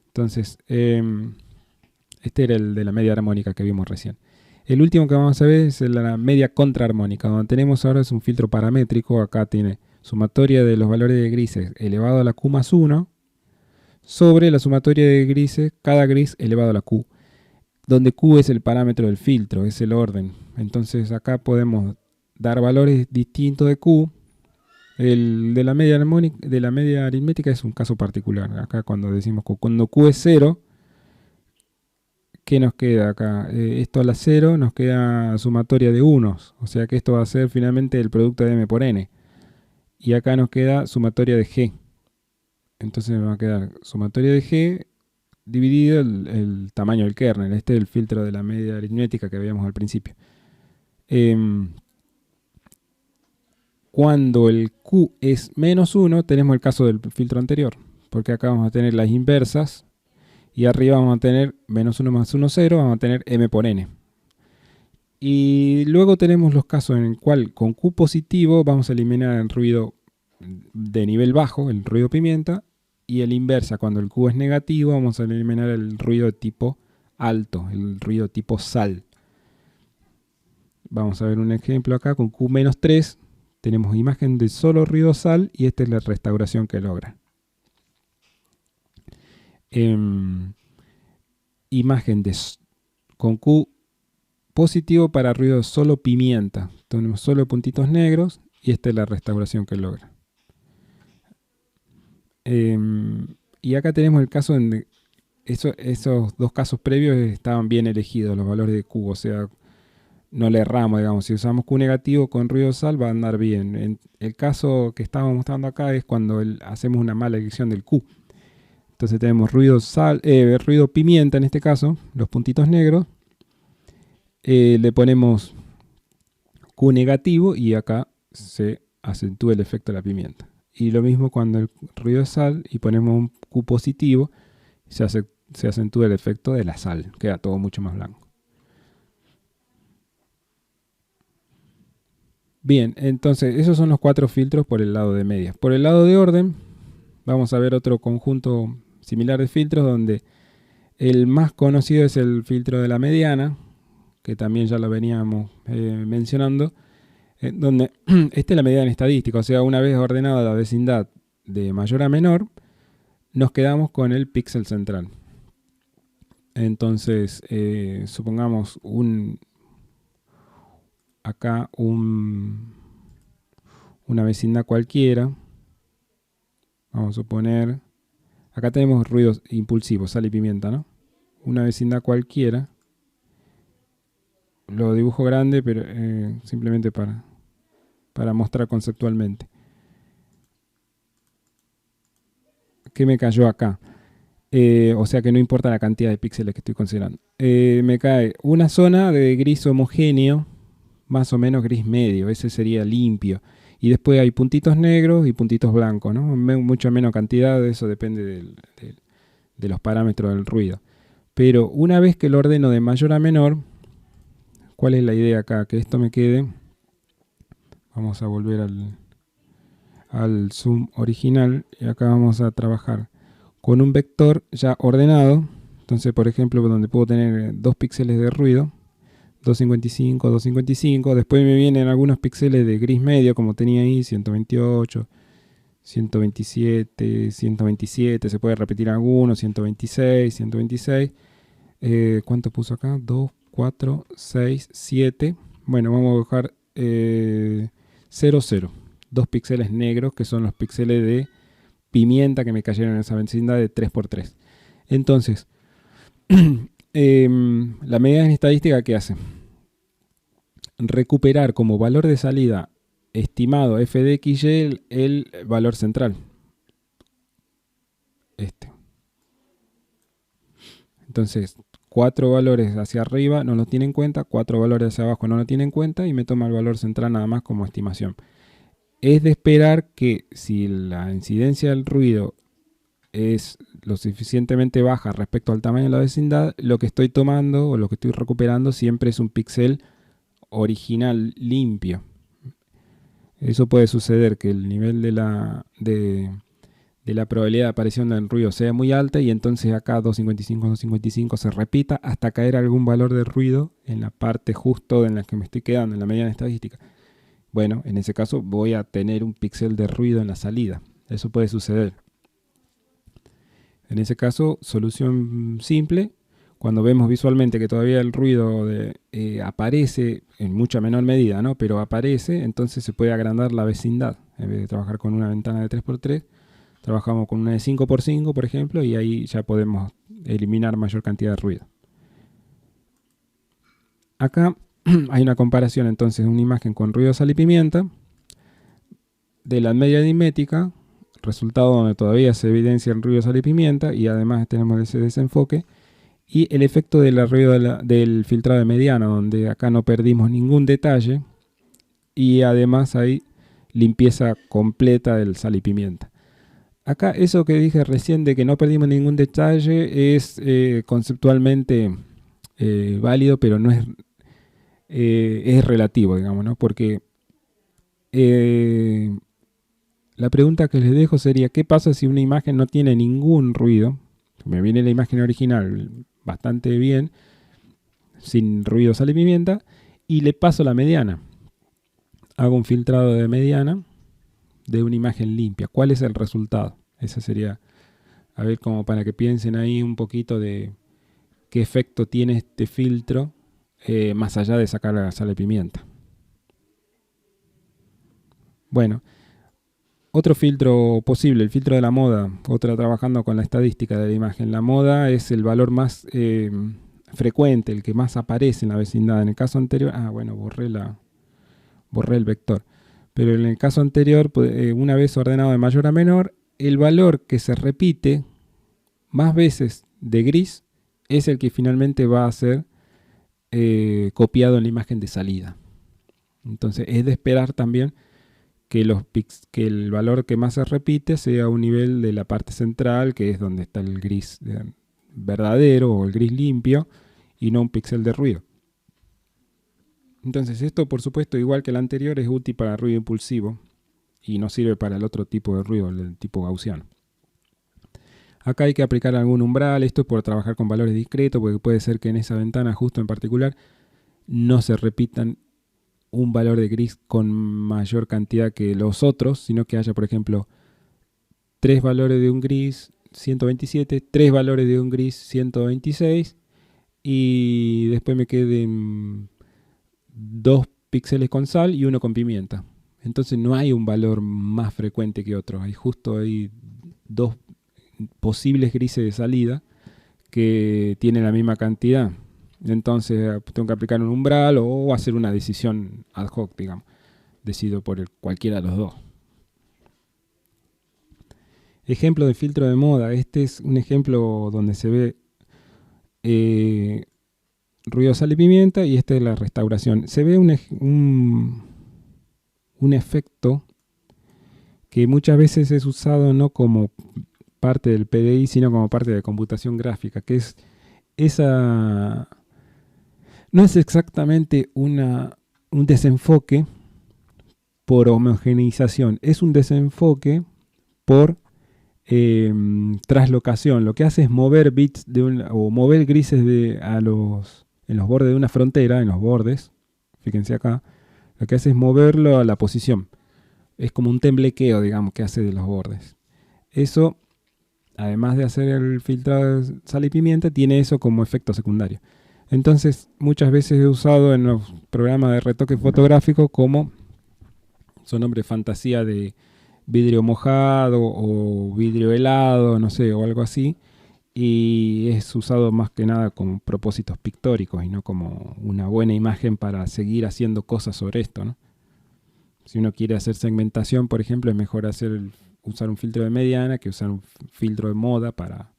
Entonces, este era el de la media armónica que vimos recién. El último que vamos a ver es la media contraarmónica. Donde tenemos ahora es un filtro paramétrico. Acá tiene sumatoria de los valores de grises elevado a la Q más 1 sobre la sumatoria de grises, cada gris elevado a la Q, donde Q es el parámetro del filtro, es el orden. Entonces acá podemos dar valores distintos de Q. El de la media aritmética es un caso particular. Acá cuando decimos que cuando Q es 0, ¿qué nos queda acá? Esto a la 0 nos queda sumatoria de unos. O sea que esto va a ser finalmente el producto de M por N. Y acá nos queda sumatoria de G. Entonces nos va a quedar sumatoria de G dividido el tamaño del kernel. Este es el filtro de la media aritmética que veíamos al principio. Cuando el Q es menos 1, tenemos el caso del filtro anterior. Porque acá vamos a tener las inversas. Y arriba vamos a tener menos 1 más 1, 0. Vamos a tener M por N. Y luego tenemos los casos en el cual con Q positivo vamos a eliminar el ruido de nivel bajo, el ruido pimienta. Y el inversa, cuando el Q es negativo, vamos a eliminar el ruido de tipo alto, el ruido tipo sal. Vamos a ver un ejemplo acá con Q menos 3. Tenemos imagen de solo ruido sal y esta es la restauración que logra. Imagen con Q positivo para ruido solo pimienta. Tenemos solo puntitos negros y esta es la restauración que logra. Y acá tenemos el caso en esos dos casos previos estaban bien elegidos los valores de Q, o sea, no le erramos, digamos. Si usamos Q negativo con ruido sal va a andar bien. En el caso que estamos mostrando acá es cuando hacemos una mala elección del Q. Entonces tenemos ruido pimienta en este caso, los puntitos negros. Le ponemos Q negativo y acá se acentúa el efecto de la pimienta. Y lo mismo cuando el ruido es sal y ponemos un Q positivo, se acentúa el efecto de la sal. Queda todo mucho más blanco. Bien, entonces esos son los 4 filtros por el lado de medias. Por el lado de orden, vamos a ver otro conjunto similar de filtros donde el más conocido es el filtro de la mediana, que también ya lo veníamos mencionando, donde esta es la mediana estadística, o sea, una vez ordenada la vecindad de mayor a menor, nos quedamos con el píxel central. Entonces, supongamos acá una vecindad cualquiera. Vamos a suponer, acá tenemos ruidos impulsivos, sal y pimienta, ¿no? Una vecindad cualquiera. Lo dibujo grande, pero simplemente para mostrar conceptualmente. ¿Qué me cayó acá? O sea que no importa la cantidad de píxeles que estoy considerando. Me cae una zona de gris homogéneo, más o menos gris medio, ese sería limpio. Y después hay puntitos negros y puntitos blancos, ¿no? Mucha menos cantidad, eso depende de los parámetros del ruido. Pero una vez que lo ordeno de mayor a menor, ¿cuál es la idea acá? Que esto me quede. Vamos a volver al zoom original y acá vamos a trabajar con un vector ya ordenado. Entonces, por ejemplo, donde puedo tener 2 píxeles de ruido, 255, 255. Después me vienen algunos píxeles de gris medio, como tenía ahí, 128, 127, 127. Se puede repetir alguno, 126, 126. ¿Cuánto puso acá? 2, 4, 6, 7. Bueno, vamos a dejar 0, 0. 2 píxeles negros, que son los píxeles de pimienta que me cayeron en esa vecindad de 3×3. Entonces, la medida en estadística, ¿qué hace? Recuperar como valor de salida estimado f de xy el valor central. Entonces, 4 valores hacia arriba no lo tiene en cuenta, 4 valores hacia abajo no lo tiene en cuenta y me toma el valor central nada más como estimación. Es de esperar que si la incidencia del ruido es lo suficientemente baja respecto al tamaño de la vecindad, lo que estoy tomando o lo que estoy recuperando siempre es un píxel original limpio. Eso puede suceder que el nivel de la probabilidad de aparición del ruido sea muy alta y entonces acá 255, 255 se repita hasta caer algún valor de ruido en la parte justo en la que me estoy quedando, en la mediana estadística. Bueno, en ese caso voy a tener un píxel de ruido en la salida. Eso puede suceder. En ese caso, solución simple. Cuando vemos visualmente que todavía el ruido aparece en mucha menor medida, ¿no? Pero aparece, entonces se puede agrandar la vecindad. En vez de trabajar con una ventana de 3×3, trabajamos con una de 5×5, por ejemplo, y ahí ya podemos eliminar mayor cantidad de ruido. Acá hay una comparación entonces de una imagen con ruido, sal y pimienta, de la media aritmética, resultado donde todavía se evidencia el ruido, sal y pimienta, y además tenemos ese desenfoque, y el efecto del ruido del filtrado de mediana, donde acá no perdimos ningún detalle, y además hay limpieza completa del sal y pimienta. Acá eso que dije recién de que no perdimos ningún detalle es conceptualmente válido, pero no es relativo, digamos, ¿no? Porque la pregunta que les dejo sería, ¿qué pasa si una imagen no tiene ningún ruido? Me viene la imagen original bastante bien, sin ruido, sal y pimienta, y le paso la mediana. Hago un filtrado de mediana de una imagen limpia. ¿Cuál es el resultado? Esa sería, a ver, como para que piensen ahí un poquito de qué efecto tiene este filtro más allá de sacar la sal y pimienta. Bueno, otro filtro posible, el filtro de la moda, otra trabajando con la estadística de la imagen. La moda es el valor más frecuente, el que más aparece en la vecindad. En el caso anterior, bueno, borré el vector. Pero en el caso anterior, una vez ordenado de mayor a menor, el valor que se repite más veces de gris es el que finalmente va a ser copiado en la imagen de salida. Entonces es de esperar también que el valor que más se repite sea a un nivel de la parte central, que es donde está el gris verdadero o el gris limpio, y no un píxel de ruido. Entonces esto, por supuesto, igual que el anterior, es útil para ruido impulsivo y no sirve para el otro tipo de ruido, el tipo gaussiano. Acá hay que aplicar algún umbral, esto es por trabajar con valores discretos, porque puede ser que en esa ventana justo en particular no se repitan un valor de gris con mayor cantidad que los otros, sino que haya, por ejemplo, 3 valores de un gris 127, 3 valores de un gris 126 y después me queden 2 píxeles con sal y uno con pimienta. Entonces no hay un valor más frecuente que otro, hay justo ahí 2 posibles grises de salida que tienen la misma cantidad. Entonces tengo que aplicar un umbral o hacer una decisión ad hoc, digamos. Decido por cualquiera de los dos. Ejemplo de filtro de moda. Este es un ejemplo donde se ve ruido, sal y pimienta, y esta es la restauración. Se ve un efecto que muchas veces es usado no como parte del PDI, sino como parte de computación gráfica, que es esa... No es exactamente un desenfoque por homogeneización, es un desenfoque por traslocación. Lo que hace es mover bits o mover grises en los bordes de una frontera, en los bordes, fíjense acá, lo que hace es moverlo a la posición. Es como un temblequeo, digamos, que hace de los bordes. Eso, además de hacer el filtrado de sal y pimienta, tiene eso como efecto secundario. Entonces, muchas veces he usado en los programas de retoque fotográfico como son nombres fantasía de vidrio mojado o vidrio helado, no sé, o algo así. Y es usado más que nada con propósitos pictóricos y no como una buena imagen para seguir haciendo cosas sobre esto, ¿no? Si uno quiere hacer segmentación, por ejemplo, es mejor usar un filtro de mediana que usar un filtro de moda para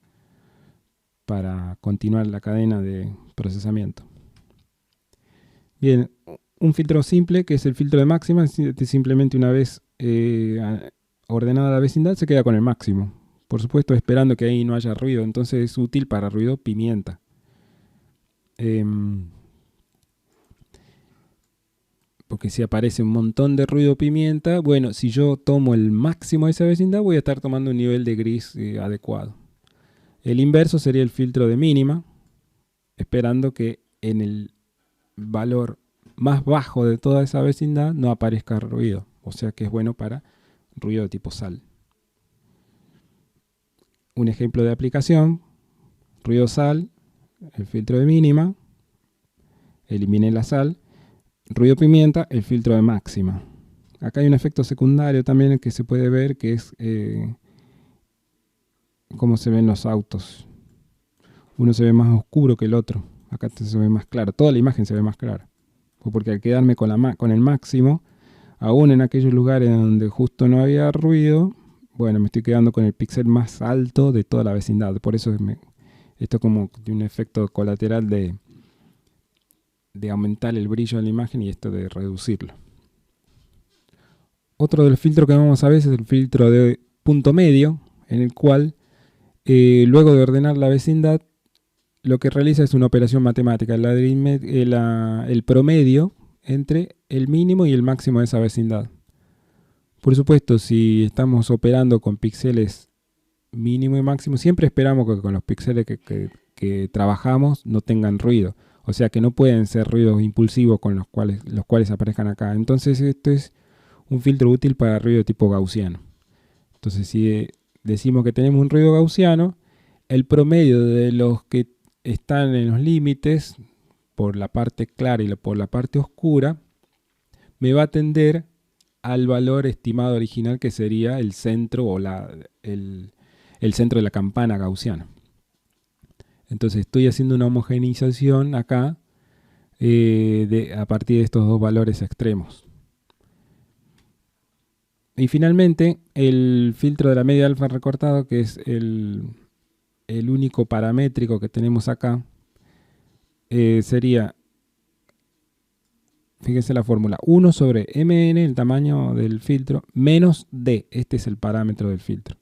continuar la cadena de procesamiento. Bien, un filtro simple, que es el filtro de máxima, simplemente una vez ordenada la vecindad se queda con el máximo. Por supuesto, esperando que ahí no haya ruido, entonces es útil para ruido pimienta. Porque si aparece un montón de ruido pimienta, bueno, si yo tomo el máximo de esa vecindad, voy a estar tomando un nivel de gris adecuado. El inverso sería el filtro de mínima, esperando que en el valor más bajo de toda esa vecindad no aparezca ruido. O sea que es bueno para ruido de tipo sal. Un ejemplo de aplicación, ruido sal, el filtro de mínima, eliminé la sal. Ruido pimienta, el filtro de máxima. Acá hay un efecto secundario también que se puede ver, que es cómo se ven los autos. Uno se ve más oscuro que el otro. Acá se ve más claro. Toda la imagen se ve más clara. Porque al quedarme con el máximo, aún en aquellos lugares donde justo no había ruido, bueno, me estoy quedando con el píxel más alto de toda la vecindad. Por eso esto es como de un efecto colateral de aumentar el brillo de la imagen y esto de reducirlo. Otro de los filtros que vamos a ver es el filtro de punto medio, en el cual luego de ordenar la vecindad, lo que realiza es una operación matemática, el promedio entre el mínimo y el máximo de esa vecindad. Por supuesto, si estamos operando con píxeles mínimo y máximo, siempre esperamos que con los píxeles que trabajamos no tengan ruido. O sea que no pueden ser ruidos impulsivos con los cuales aparezcan acá. Entonces esto es un filtro útil para ruido tipo gaussiano. Entonces si decimos que tenemos un ruido gaussiano, el promedio de los que están en los límites, por la parte clara y por la parte oscura, me va a tender al valor estimado original, que sería el centro o el centro de la campana gaussiana. Entonces estoy haciendo una homogeneización acá a partir de estos dos valores extremos. Y finalmente, el filtro de la media alfa recortado, que es el único paramétrico que tenemos acá, sería, fíjense la fórmula, 1 sobre mn, el tamaño del filtro, menos d, este es el parámetro del filtro,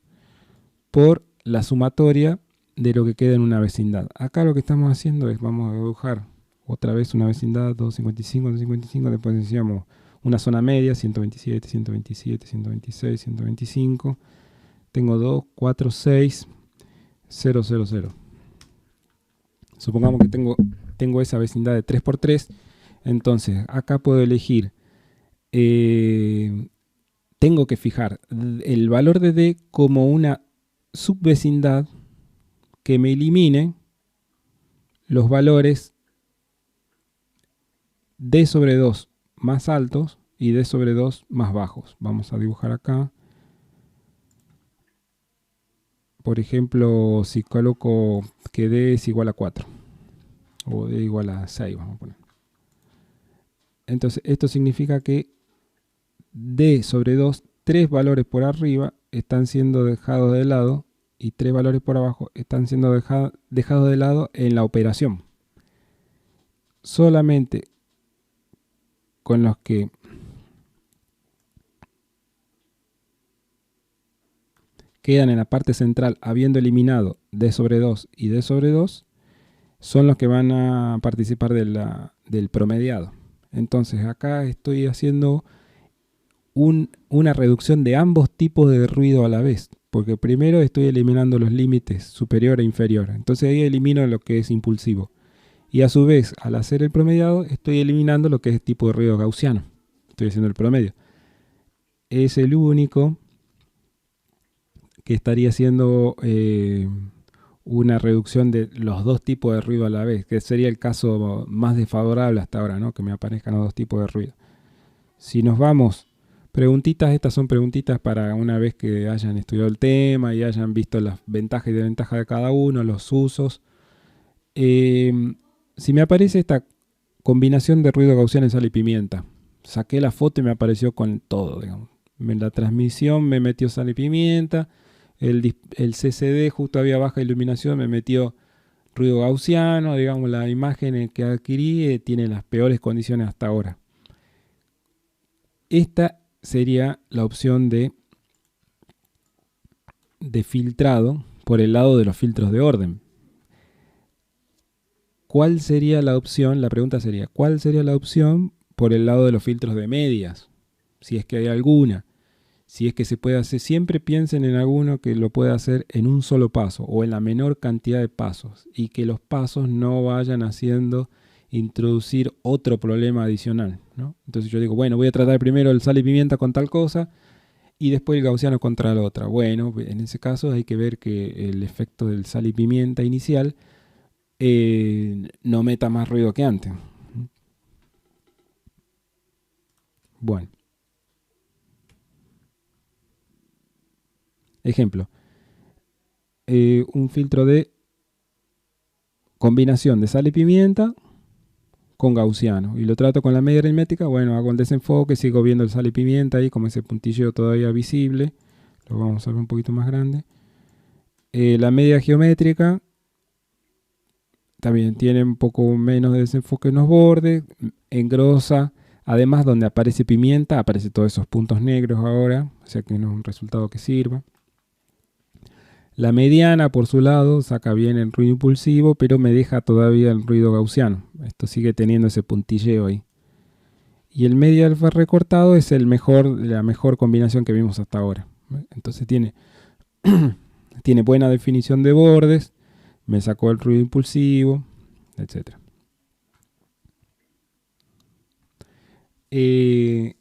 por la sumatoria de lo que queda en una vecindad. Acá lo que estamos haciendo es, vamos a dibujar otra vez una vecindad, 255, 255, después decíamos una zona media, 127, 127, 126, 125. Tengo 2, 4, 6, 0, 0, 0. Supongamos que tengo esa vecindad de 3 por 3. Entonces, acá puedo elegir, tengo que fijar el valor de D como una subvecindad que me elimine los valores D sobre 2 más altos y D sobre 2 más bajos. Vamos a dibujar acá. Por ejemplo, si coloco que D es igual a 4 o D igual a 6, vamos a poner. Entonces, esto significa que D sobre 2, 3 valores por arriba están siendo dejados de lado y 3 valores por abajo están siendo dejados de lado en la operación. Solamente con los que quedan en la parte central, habiendo eliminado D sobre 2 y D sobre 2, son los que van a participar del promediado. Entonces acá estoy haciendo una reducción de ambos tipos de ruido a la vez, porque primero estoy eliminando los límites superior e inferior, entonces ahí elimino lo que es impulsivo, y a su vez al hacer el promediado estoy eliminando lo que es tipo de ruido gaussiano, estoy haciendo el promedio. Es el único que estaría haciendo una reducción de los dos tipos de ruido a la vez, que sería el caso más desfavorable hasta ahora, ¿no? Que me aparezcan los dos tipos de ruido. Si nos vamos, preguntitas, estas son preguntitas para una vez que hayan estudiado el tema y hayan visto las ventajas y desventajas de cada uno, los usos. Si me aparece esta combinación de ruido gaussiano en sal y pimienta, saqué la foto y me apareció con todo, digamos. En la transmisión me metió sal y pimienta. El CCD justo había baja iluminación, me metió ruido gaussiano, digamos, la imagen que adquirí tiene las peores condiciones hasta ahora. Esta sería la opción de filtrado por el lado de los filtros de orden. ¿Cuál sería la opción? La pregunta sería, ¿cuál sería la opción por el lado de los filtros de medias? Si es que hay alguna. Si es que se puede hacer, siempre piensen en alguno que lo pueda hacer en un solo paso o en la menor cantidad de pasos y que los pasos no vayan haciendo introducir otro problema adicional, ¿no? Entonces yo digo, bueno, voy a tratar primero el sal y pimienta con tal cosa y después el gaussiano contra la otra. Bueno, en ese caso hay que ver que el efecto del sal y pimienta inicial no meta más ruido que antes. Bueno. Ejemplo, un filtro de combinación de sal y pimienta con gaussiano y lo trato con la media aritmética. Bueno, hago el desenfoque, sigo viendo el sal y pimienta ahí como ese puntillo todavía visible, lo vamos a ver un poquito más grande. La media geométrica también tiene un poco menos de desenfoque en los bordes, engrosa. Además, donde aparece pimienta, aparecen todos esos puntos negros ahora, o sea que no es un resultado que sirva. La mediana, por su lado, saca bien el ruido impulsivo, pero me deja todavía el ruido gaussiano. Esto sigue teniendo ese puntilleo ahí. Y el media alfa recortado es la mejor combinación que vimos hasta ahora. Entonces tiene buena definición de bordes, me sacó el ruido impulsivo, etc. Y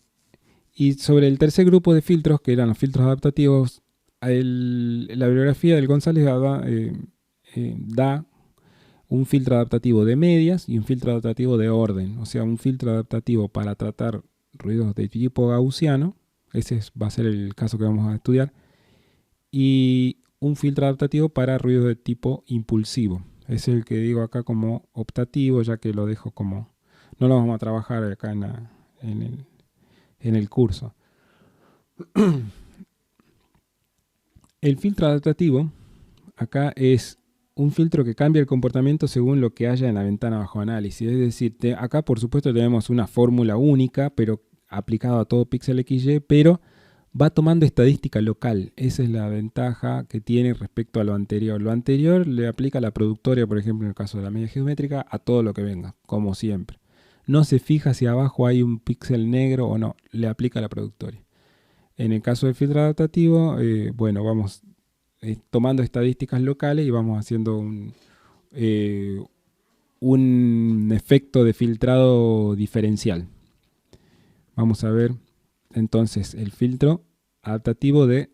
sobre el tercer grupo de filtros, que eran los filtros adaptativos, la bibliografía del González da un filtro adaptativo de medias y un filtro adaptativo de orden. O sea, un filtro adaptativo para tratar ruidos de tipo gaussiano, va a ser el caso que vamos a estudiar, y un filtro adaptativo para ruidos de tipo impulsivo. Es el que digo acá como optativo, ya que lo dejo como... No lo vamos a trabajar acá en el curso. El filtro adaptativo acá es un filtro que cambia el comportamiento según lo que haya en la ventana bajo análisis. Es decir, acá por supuesto tenemos una fórmula única, pero aplicada a todo píxel XY, pero va tomando estadística local. Esa es la ventaja que tiene respecto a lo anterior. Lo anterior le aplica la productoria, por ejemplo, en el caso de la media geométrica, a todo lo que venga, como siempre. No se fija si abajo hay un píxel negro o no, le aplica la productoria. En el caso del filtro adaptativo, bueno, vamos tomando estadísticas locales y vamos haciendo un efecto de filtrado diferencial. Vamos a ver entonces el filtro adaptativo de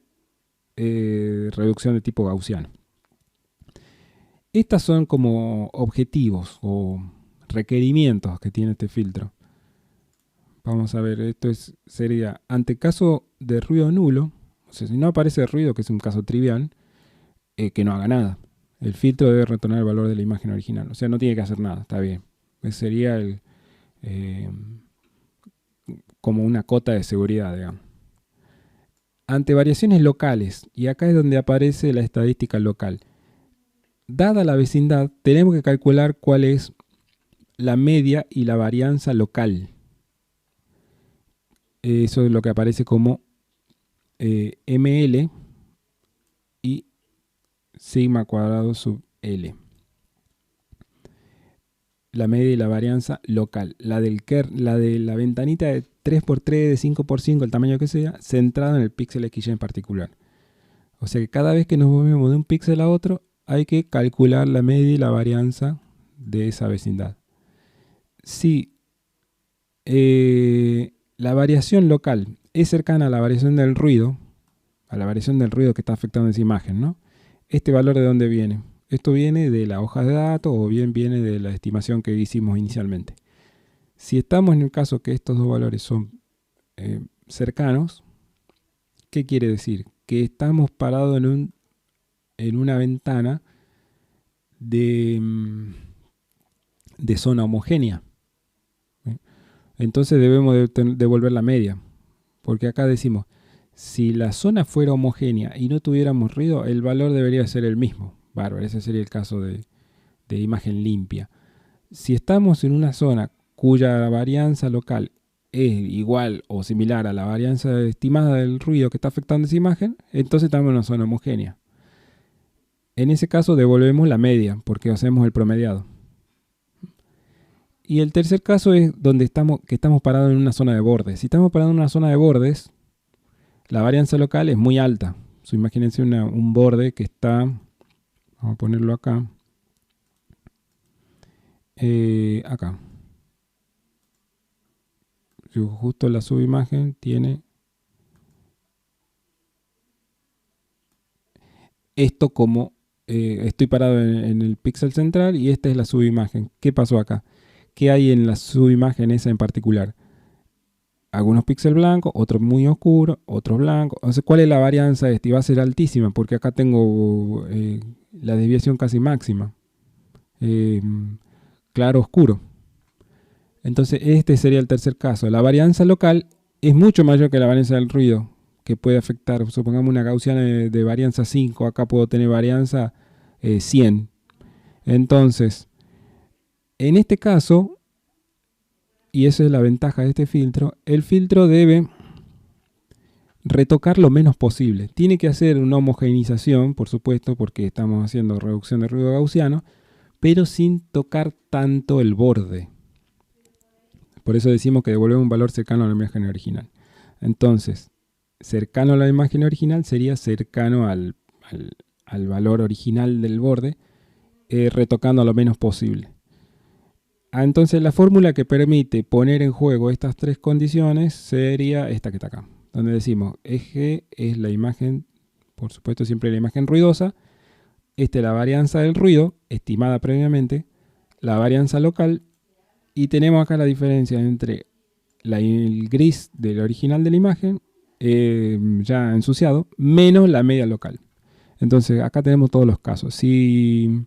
reducción de tipo gaussiano. Estas son como objetivos o requerimientos que tiene este filtro. Vamos a ver, esto sería ante caso de ruido nulo, o sea, si no aparece ruido, que es un caso trivial, que no haga nada. El filtro debe retornar el valor de la imagen original, o sea, no tiene que hacer nada, está bien. Ese sería como una cota de seguridad, digamos. Ante variaciones locales, y acá es donde aparece la estadística local. Dada la vecindad, tenemos que calcular cuál es la media y la varianza local. Eso es lo que aparece como ML y sigma cuadrado sub L. La media y la varianza local. La de la ventanita de 3x3, de 5x5, el tamaño que sea, centrada en el píxel XY en particular. O sea que cada vez que nos movemos de un píxel a otro, hay que calcular la media y la varianza de esa vecindad. Si la variación local es cercana a la variación del ruido, que está afectando esa imagen, ¿no? ¿Este valor de dónde viene? Esto viene de la hoja de datos o bien viene de la estimación que hicimos inicialmente. Si estamos en el caso que estos dos valores son cercanos, ¿qué quiere decir? Que estamos parados en una ventana de zona homogénea. Entonces debemos devolver la media, porque acá decimos, si la zona fuera homogénea y no tuviéramos ruido, el valor debería ser el mismo. Bárbaro, ese sería el caso de imagen limpia. Si estamos en una zona cuya varianza local es igual o similar a la varianza estimada del ruido que está afectando esa imagen, entonces estamos en una zona homogénea. En ese caso devolvemos la media, porque hacemos el promediado. Y el tercer caso es donde estamos parados en una zona de bordes. Si estamos parados en una zona de bordes, la varianza local es muy alta. Imagínense un borde que está, vamos a ponerlo acá, acá. Justo la subimagen tiene esto como, estoy parado en el píxel central y esta es la subimagen. ¿Qué pasó acá? ¿Qué hay en la subimagen esa en particular? Algunos píxeles blancos, otros muy oscuros, otros blancos. O sea, ¿cuál es la varianza de este? Y va a ser altísima porque acá tengo la desviación casi máxima. Claro oscuro. Entonces este sería el tercer caso. La varianza local es mucho mayor que la varianza del ruido, que puede afectar, supongamos una gaussiana de varianza 5, acá puedo tener varianza 100. Entonces, en este caso, y esa es la ventaja de este filtro, el filtro debe retocar lo menos posible. Tiene que hacer una homogeneización, por supuesto, porque estamos haciendo reducción de ruido gaussiano, pero sin tocar tanto el borde. Por eso decimos que devolvemos un valor cercano a la imagen original. Entonces, cercano a la imagen original sería cercano al valor original del borde, retocando lo menos posible. Entonces la fórmula que permite poner en juego estas tres condiciones sería esta que está acá, donde decimos eje es la imagen, por supuesto siempre la imagen ruidosa, Esta es la varianza del ruido, estimada previamente, la varianza local, y tenemos acá la diferencia entre el gris del original de la imagen, ya ensuciado, menos la media local. Entonces acá tenemos todos los casos. Si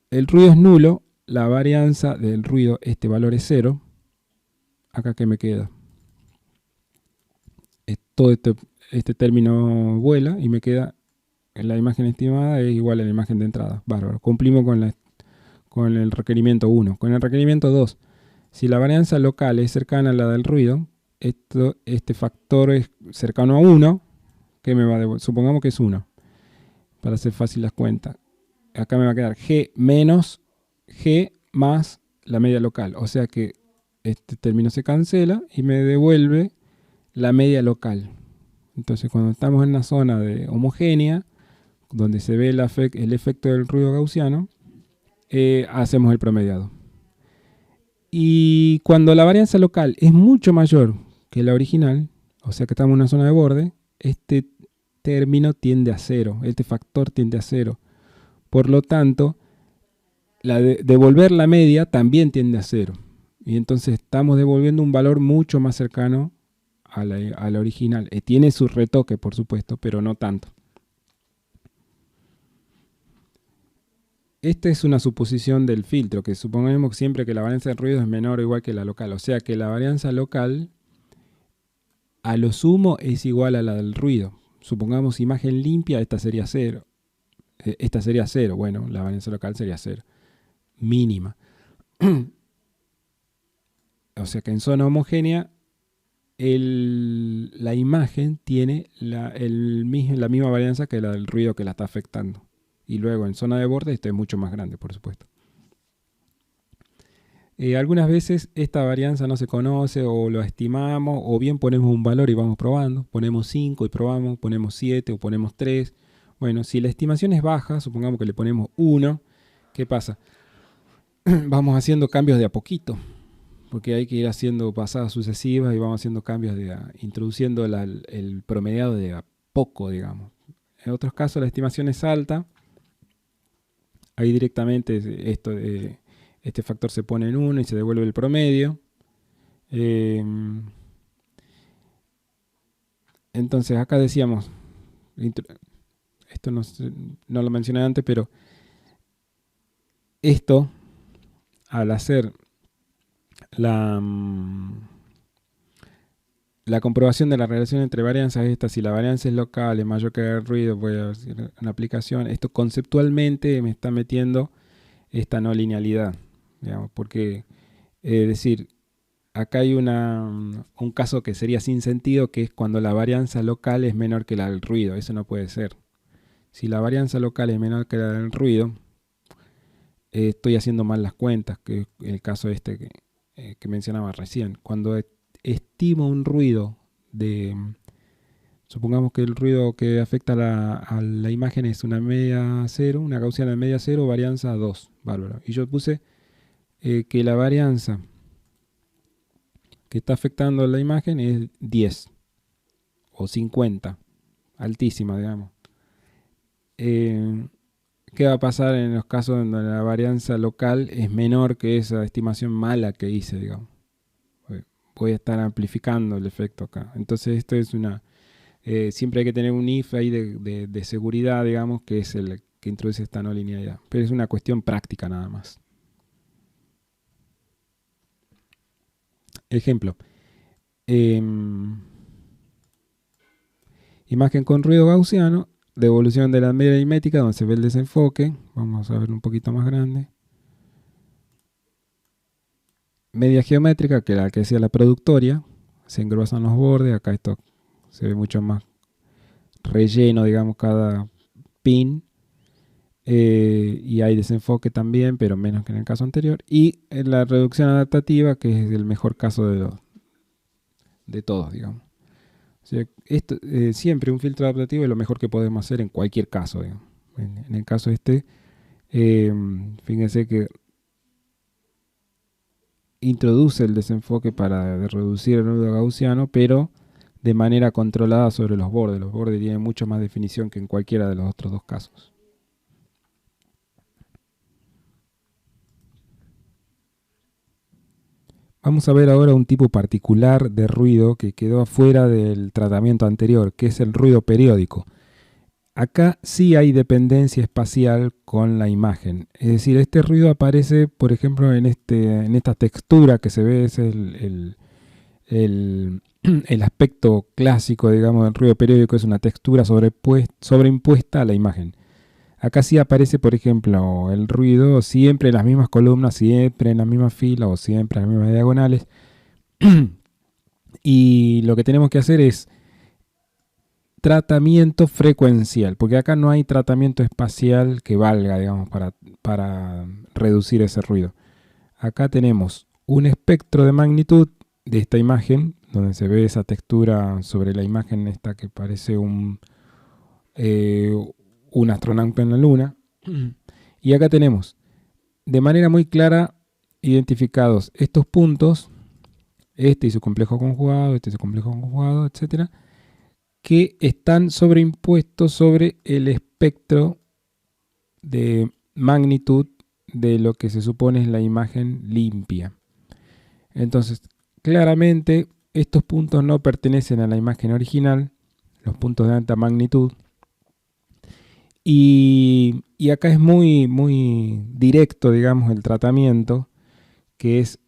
el ruido es nulo, la varianza del ruido, este valor es 0. Acá que me queda. Todo este término vuela y me queda la imagen estimada es igual a la imagen de entrada. Bárbaro. Cumplimos con el requerimiento 1. Con el requerimiento 2, si la varianza local es cercana a la del ruido, este factor es cercano a 1, que me va a devolver. Supongamos que es 1, para hacer fácil las cuentas. Acá me va a quedar G menos G más la media local. O sea que este término se cancela y me devuelve la media local. Entonces cuando estamos en una zona de homogénea, donde se ve el efecto del ruido gaussiano, hacemos el promediado. Y cuando la varianza local es mucho mayor que la original, o sea que estamos en una zona de borde, este término tiende a 0, este factor tiende a 0. Por lo tanto, devolver la media también tiende a 0. Y entonces estamos devolviendo un valor mucho más cercano a la original. Tiene su retoque, por supuesto, pero no tanto. Esta es una suposición del filtro, que supongamos siempre que la varianza del ruido es menor o igual que la local. O sea que la varianza local, a lo sumo, es igual a la del ruido. Supongamos imagen limpia, esta sería 0. Esta sería 0. Bueno, la varianza local sería 0. Mínima. O sea que en zona homogénea, la imagen tiene la misma varianza que la del ruido que la está afectando. Y luego en zona de borde esto es mucho más grande, por supuesto. Algunas veces esta varianza no se conoce o lo estimamos, o bien ponemos un valor y vamos probando. Ponemos 5 y probamos, ponemos 7 o ponemos 3. Bueno, si la estimación es baja, supongamos que le ponemos 1, ¿qué pasa? Vamos haciendo cambios de a poquito, porque hay que ir haciendo pasadas sucesivas y vamos haciendo cambios, introduciendo el promediado de a poco, digamos. En otros casos la estimación es alta. Ahí directamente este factor se pone en 1 y se devuelve el promedio. Entonces acá decíamos, esto no lo mencioné antes, pero esto, al hacer la comprobación de la relación entre varianzas estas, si la varianza es local, es mayor que el ruido, voy a decir una aplicación, esto conceptualmente me está metiendo esta no linealidad, digamos, porque es decir, acá hay un caso que sería sin sentido, que es cuando la varianza local es menor que la del ruido. Eso no puede ser. Si la varianza local es menor que la del ruido, estoy haciendo mal las cuentas, que es el caso este que mencionaba recién. Cuando estimo un ruido supongamos que el ruido que afecta a la imagen es una media 0, una gaussiana de media 0, varianza 2, bárbaro. Y yo puse que la varianza que está afectando la imagen es 10 o 50, altísima, digamos. ¿Qué va a pasar en los casos donde la varianza local es menor que esa estimación mala que hice, digamos? Voy a estar amplificando el efecto acá. Entonces esto es siempre hay que tener un if ahí de seguridad, digamos, que es el que introduce esta no linealidad. Pero es una cuestión práctica nada más. Ejemplo. Imagen con ruido gaussiano, devolución de la media aritmética donde se ve el desenfoque. Vamos a ver un poquito más grande. Media geométrica, que la que decía la productoria. Se engrosan los bordes. Acá esto se ve mucho más relleno, digamos, cada pin. Y hay desenfoque también, pero menos que en el caso anterior. Y la reducción adaptativa, que es el mejor caso de todos, digamos. O sea, siempre un filtro adaptativo es lo mejor que podemos hacer en cualquier caso, digamos. En el caso fíjense que introduce el desenfoque para reducir el nudo gaussiano, pero de manera controlada sobre los bordes. Los bordes tienen mucho más definición que en cualquiera de los otros dos casos. Vamos a ver ahora un tipo particular de ruido que quedó afuera del tratamiento anterior, que es el ruido periódico. Acá sí hay dependencia espacial con la imagen. Es decir, este ruido aparece, por ejemplo, en esta textura que se ve, es el, el aspecto clásico, digamos, del ruido periódico, es una textura sobreimpuesta a la imagen. Acá sí aparece, por ejemplo, el ruido siempre en las mismas columnas, siempre en la misma fila o siempre en las mismas diagonales. Y lo que tenemos que hacer es tratamiento frecuencial, porque acá no hay tratamiento espacial que valga, digamos, para reducir ese ruido. Acá tenemos un espectro de magnitud de esta imagen, donde se ve esa textura sobre la imagen esta que parece un astronauta en la luna. Y acá tenemos de manera muy clara identificados estos puntos, este y su complejo conjugado, este y su complejo conjugado, etcétera, que están sobreimpuestos sobre el espectro de magnitud de lo que se supone es la imagen limpia. Entonces, claramente estos puntos no pertenecen a la imagen original, los puntos de alta magnitud. Y acá es muy directo, digamos, el tratamiento, que es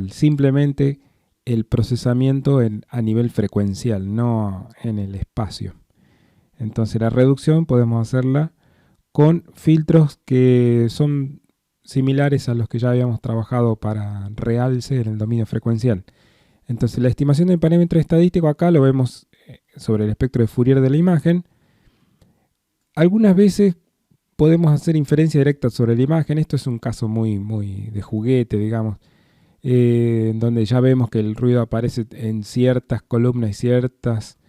simplemente el procesamiento a nivel frecuencial, no en el espacio. Entonces la reducción podemos hacerla con filtros que son similares a los que ya habíamos trabajado para realce en el dominio frecuencial. Entonces la estimación del parámetro estadístico acá lo vemos sobre el espectro de Fourier de la imagen. Algunas veces podemos hacer inferencia directa sobre la imagen. Esto es un caso muy de juguete, digamos, donde ya vemos que el ruido aparece en ciertas columnas y ciertas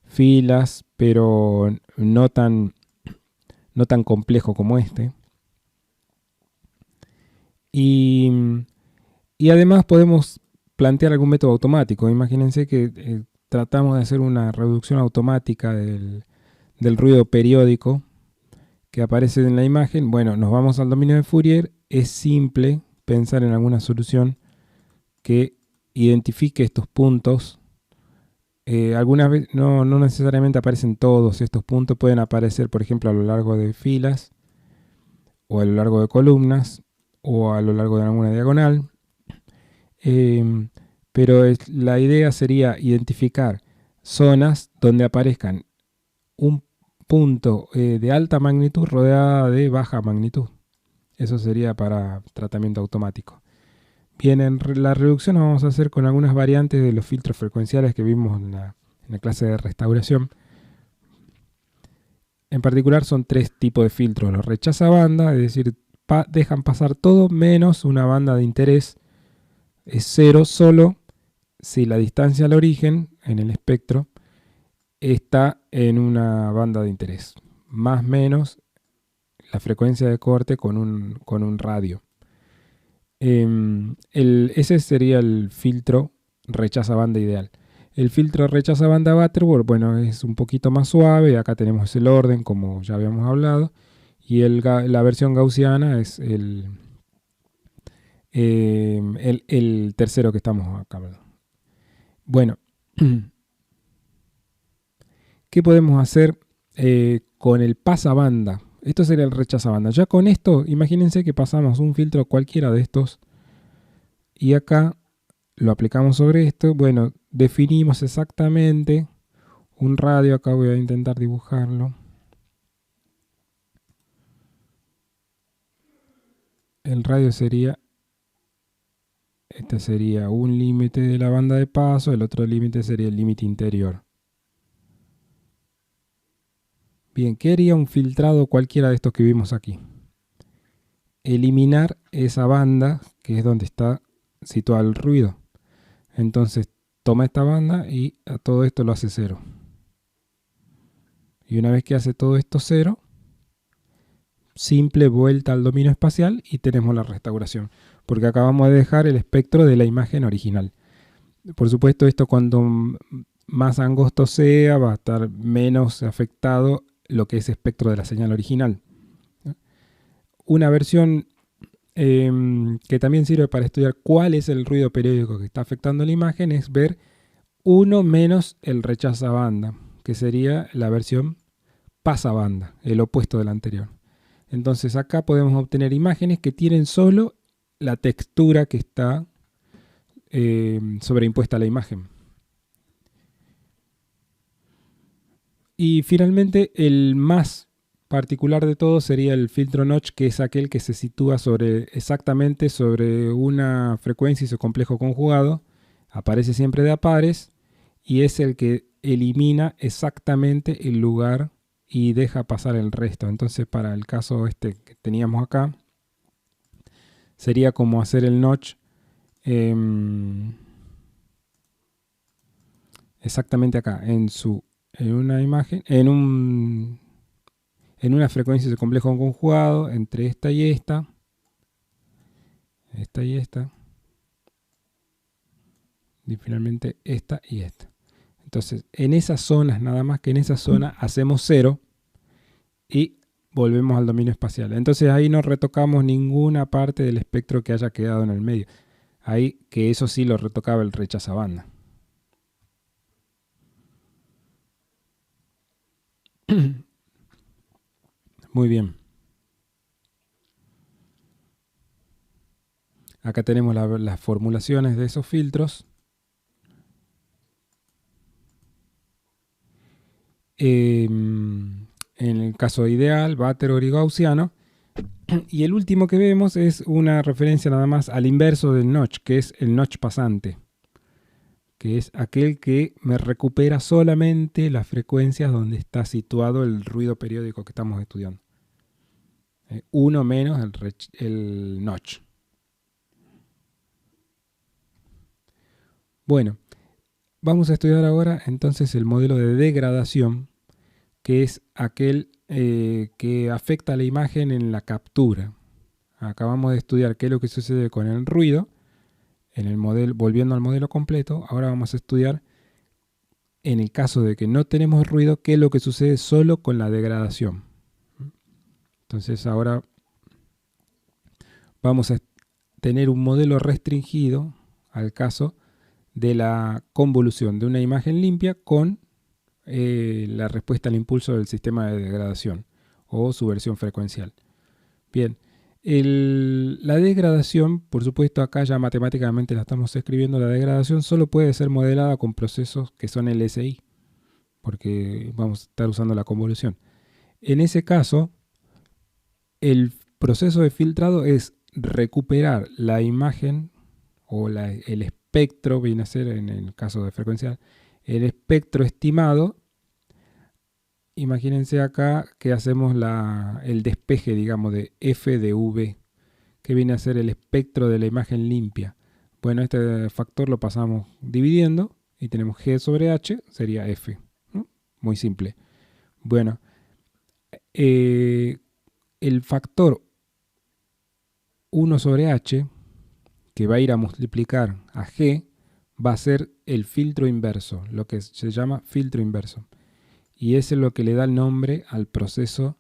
filas, pero no tan complejo como este. Y además podemos plantear algún método automático. Imagínense que tratamos de hacer una reducción automática del ruido periódico que aparece en la imagen. Bueno, nos vamos al dominio de Fourier. Es simple pensar en alguna solución que identifique estos puntos. Algunas veces no necesariamente aparecen todos estos puntos, pueden aparecer, por ejemplo, a lo largo de filas, o a lo largo de columnas, o a lo largo de alguna diagonal. Pero la idea sería identificar zonas donde aparezcan un punto de alta magnitud rodeada de baja magnitud. Eso sería para tratamiento automático. Bien, en la reducción vamos a hacer con algunas variantes de los filtros frecuenciales que vimos en la clase de restauración. En particular son tres tipos de filtros. Los rechaza banda, es decir, dejan pasar todo menos una banda de interés. Es cero solo si la distancia al origen en el espectro está en una banda de interés. Más menos la frecuencia de corte con un radio. Ese sería el filtro rechaza banda ideal. El filtro rechaza banda Butterworth, bueno, es un poquito más suave. Acá tenemos el orden, como ya habíamos hablado. Y la versión gaussiana es el tercero que estamos acá. Bueno, ¿qué podemos hacer con el pasabanda? Esto sería el rechazabanda. Ya con esto, imagínense que pasamos un filtro cualquiera de estos y acá lo aplicamos sobre esto. Bueno, definimos exactamente un radio. Acá voy a intentar dibujarlo. El radio sería, este sería un límite de la banda de paso, el otro límite sería el límite interior. Bien, ¿qué haría un filtrado cualquiera de estos que vimos aquí? Eliminar esa banda que es donde está situado el ruido. Entonces toma esta banda y a todo esto lo hace cero. Y una vez que hace todo esto cero, simple vuelta al dominio espacial y tenemos la restauración. Porque acabamos de dejar el espectro de la imagen original. Por supuesto, esto cuanto más angosto sea, va a estar menos afectado lo que es espectro de la señal original. Una versión que también sirve para estudiar cuál es el ruido periódico que está afectando la imagen, es ver 1 menos el rechazabanda, que sería la versión pasabanda, el opuesto del anterior. Entonces acá podemos obtener imágenes que tienen solo la textura que está sobreimpuesta a la imagen. Y finalmente el más particular de todo sería el filtro notch, que es aquel que se sitúa exactamente sobre una frecuencia y su complejo conjugado. Aparece siempre de a pares y es el que elimina exactamente el lugar y deja pasar el resto. Entonces, para el caso este que teníamos acá, sería como hacer el notch exactamente acá, en una imagen, en una frecuencia de complejo conjugado entre esta y esta y esta, y finalmente esta y esta. Entonces, en esas zonas, nada más que en esa zona, hacemos 0 y volvemos al dominio espacial. Entonces ahí no retocamos ninguna parte del espectro que haya quedado en el medio. Ahí, que eso sí lo retocaba el rechazabanda. Muy bien. Acá tenemos las formulaciones de esos filtros. En el caso ideal, Vateror y Gaussiano. Y el último que vemos es una referencia nada más al inverso del notch, que es el notch pasante, que es aquel que me recupera solamente las frecuencias donde está situado el ruido periódico que estamos estudiando. Uno menos el notch. Bueno, vamos a estudiar ahora entonces el modelo de degradación, que es aquel que afecta a la imagen en la captura. Acabamos de estudiar qué es lo que sucede con el ruido, en el modelo, volviendo al modelo completo. Ahora vamos a estudiar, en el caso de que no tenemos ruido, qué es lo que sucede solo con la degradación. Entonces ahora vamos a tener un modelo restringido al caso de la convolución de una imagen limpia con la respuesta al impulso del sistema de degradación o su versión frecuencial. Bien, la degradación, por supuesto acá ya matemáticamente la estamos escribiendo, la degradación solo puede ser modelada con procesos que son LSI, porque vamos a estar usando la convolución. En ese caso, el proceso de filtrado es recuperar la imagen o el espectro, viene a ser en el caso de frecuencial, el espectro estimado. Imagínense acá que hacemos el despeje, digamos, de f de v, que viene a ser el espectro de la imagen limpia. Bueno, este factor lo pasamos dividiendo y tenemos g sobre h, sería f. ¿No? Muy simple. Bueno, el factor 1 sobre h, que va a ir a multiplicar a g, va a ser el filtro inverso, lo que se llama filtro inverso. Y ese es lo que le da el nombre al proceso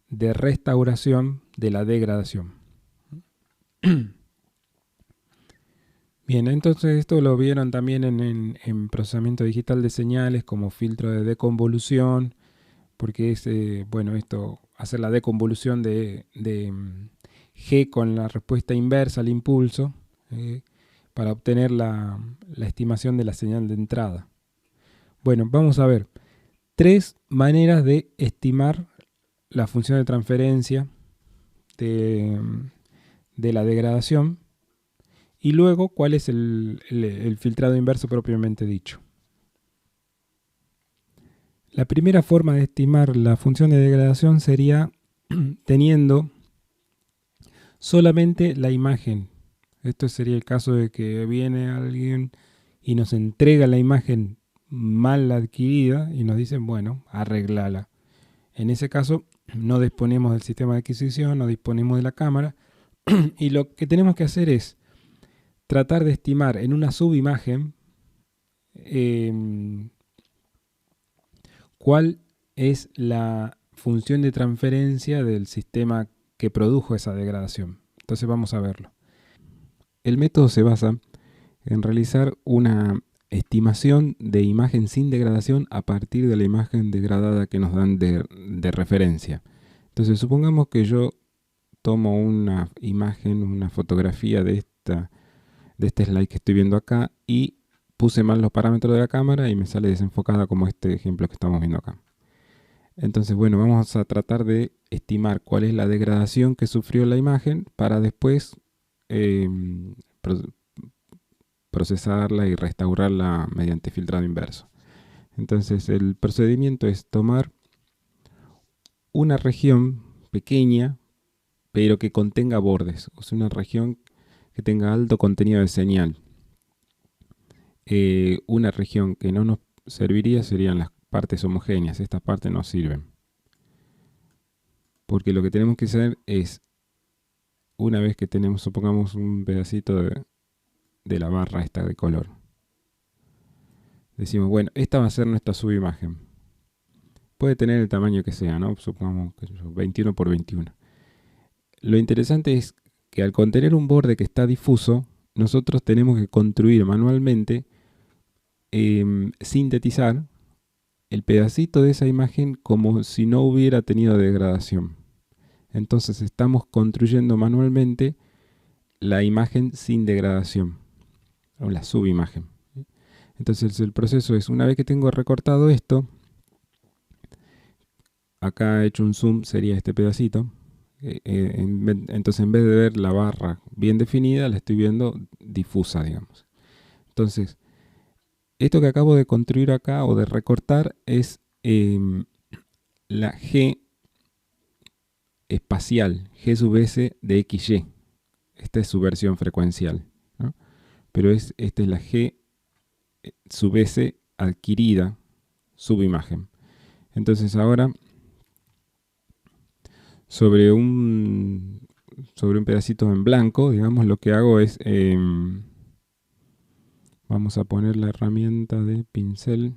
de restauración de la degradación. Bien, entonces esto lo vieron también en procesamiento digital de señales como filtro de deconvolución, porque es, bueno, esto, hacer la deconvolución de G con la respuesta inversa al impulso, para obtener la estimación de la señal de entrada. Bueno, vamos a ver 3 maneras de estimar la función de transferencia de la degradación y luego cuál es el filtrado inverso propiamente dicho. La primera forma de estimar la función de degradación sería teniendo solamente la imagen. Esto sería el caso de que viene alguien y nos entrega la imagen mal adquirida y nos dicen, bueno, arreglala. En ese caso no disponemos del sistema de adquisición, no disponemos de la cámara y lo que tenemos que hacer es tratar de estimar en una subimagen cuál es la función de transferencia del sistema que produjo esa degradación. Entonces vamos a verlo. El método se basa en realizar una estimación de imagen sin degradación a partir de la imagen degradada que nos dan de referencia. Entonces supongamos que yo tomo una imagen, una fotografía de este slide que estoy viendo acá y puse mal los parámetros de la cámara y me sale desenfocada como este ejemplo que estamos viendo acá. Entonces, bueno, vamos a tratar de estimar cuál es la degradación que sufrió la imagen para después eh, procesarla y restaurarla mediante filtrado inverso. Entonces, el procedimiento es tomar una región pequeña, pero que contenga bordes, o sea, una región que tenga alto contenido de señal. Una región que no nos serviría serían las partes homogéneas. Estas partes no sirven. Porque lo que tenemos que hacer es, una vez que tenemos, supongamos, un pedacito de la barra esta de color, decimos, bueno, esta va a ser nuestra subimagen. Puede tener el tamaño que sea, ¿no? Supongamos que 21 por 21. Lo interesante es que al contener un borde que está difuso, nosotros tenemos que construir manualmente, sintetizar el pedacito de esa imagen como si no hubiera tenido degradación. Entonces estamos construyendo manualmente la imagen sin degradación, o la subimagen. Entonces el proceso es, una vez que tengo recortado esto, acá he hecho un zoom, sería este pedacito, entonces en vez de ver la barra bien definida, la estoy viendo difusa, digamos. Entonces, esto que acabo de construir acá o de recortar es la G espacial, G sub S de XY. Esta es su versión frecuencial, ¿no? Pero esta es la G sub S adquirida, subimagen. Entonces ahora, sobre un pedacito en blanco, digamos, lo que hago es, vamos a poner la herramienta de pincel.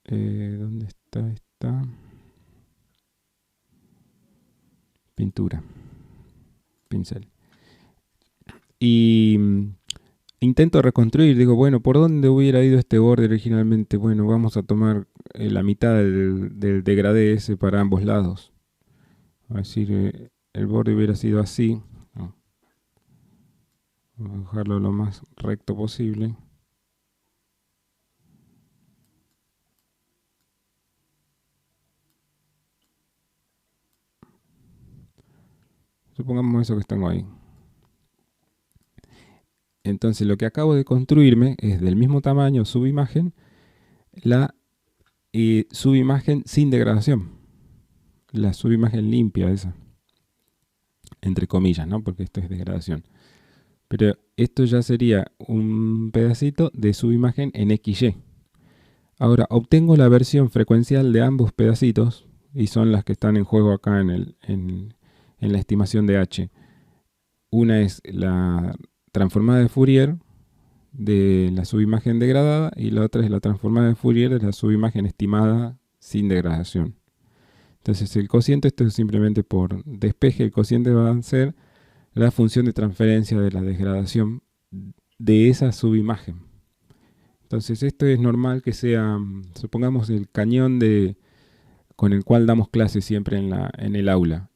¿Dónde está esta? Pintura, pincel. Y intento reconstruir, digo, bueno, ¿por dónde hubiera ido este borde originalmente? Bueno, vamos a tomar la mitad del degradé ese para ambos lados. Es decir, el borde hubiera sido así. No. Vamos a dejarlo lo más recto posible. Supongamos eso que tengo ahí. Entonces lo que acabo de construirme es del mismo tamaño subimagen, la subimagen sin degradación. La subimagen limpia esa. Entre comillas, ¿no? Porque esto es degradación. Pero esto ya sería un pedacito de subimagen en XY. Ahora, obtengo la versión frecuencial de ambos pedacitos, y son las que están en juego acá en la estimación de H. Una es la transformada de Fourier de la subimagen degradada y la otra es la transformada de Fourier de la subimagen estimada sin degradación. Entonces el cociente, esto es simplemente por despeje, el cociente va a ser la función de transferencia de la degradación de esa subimagen. Entonces esto es normal que sea, supongamos, el cañón con el cual damos clases siempre en el aula.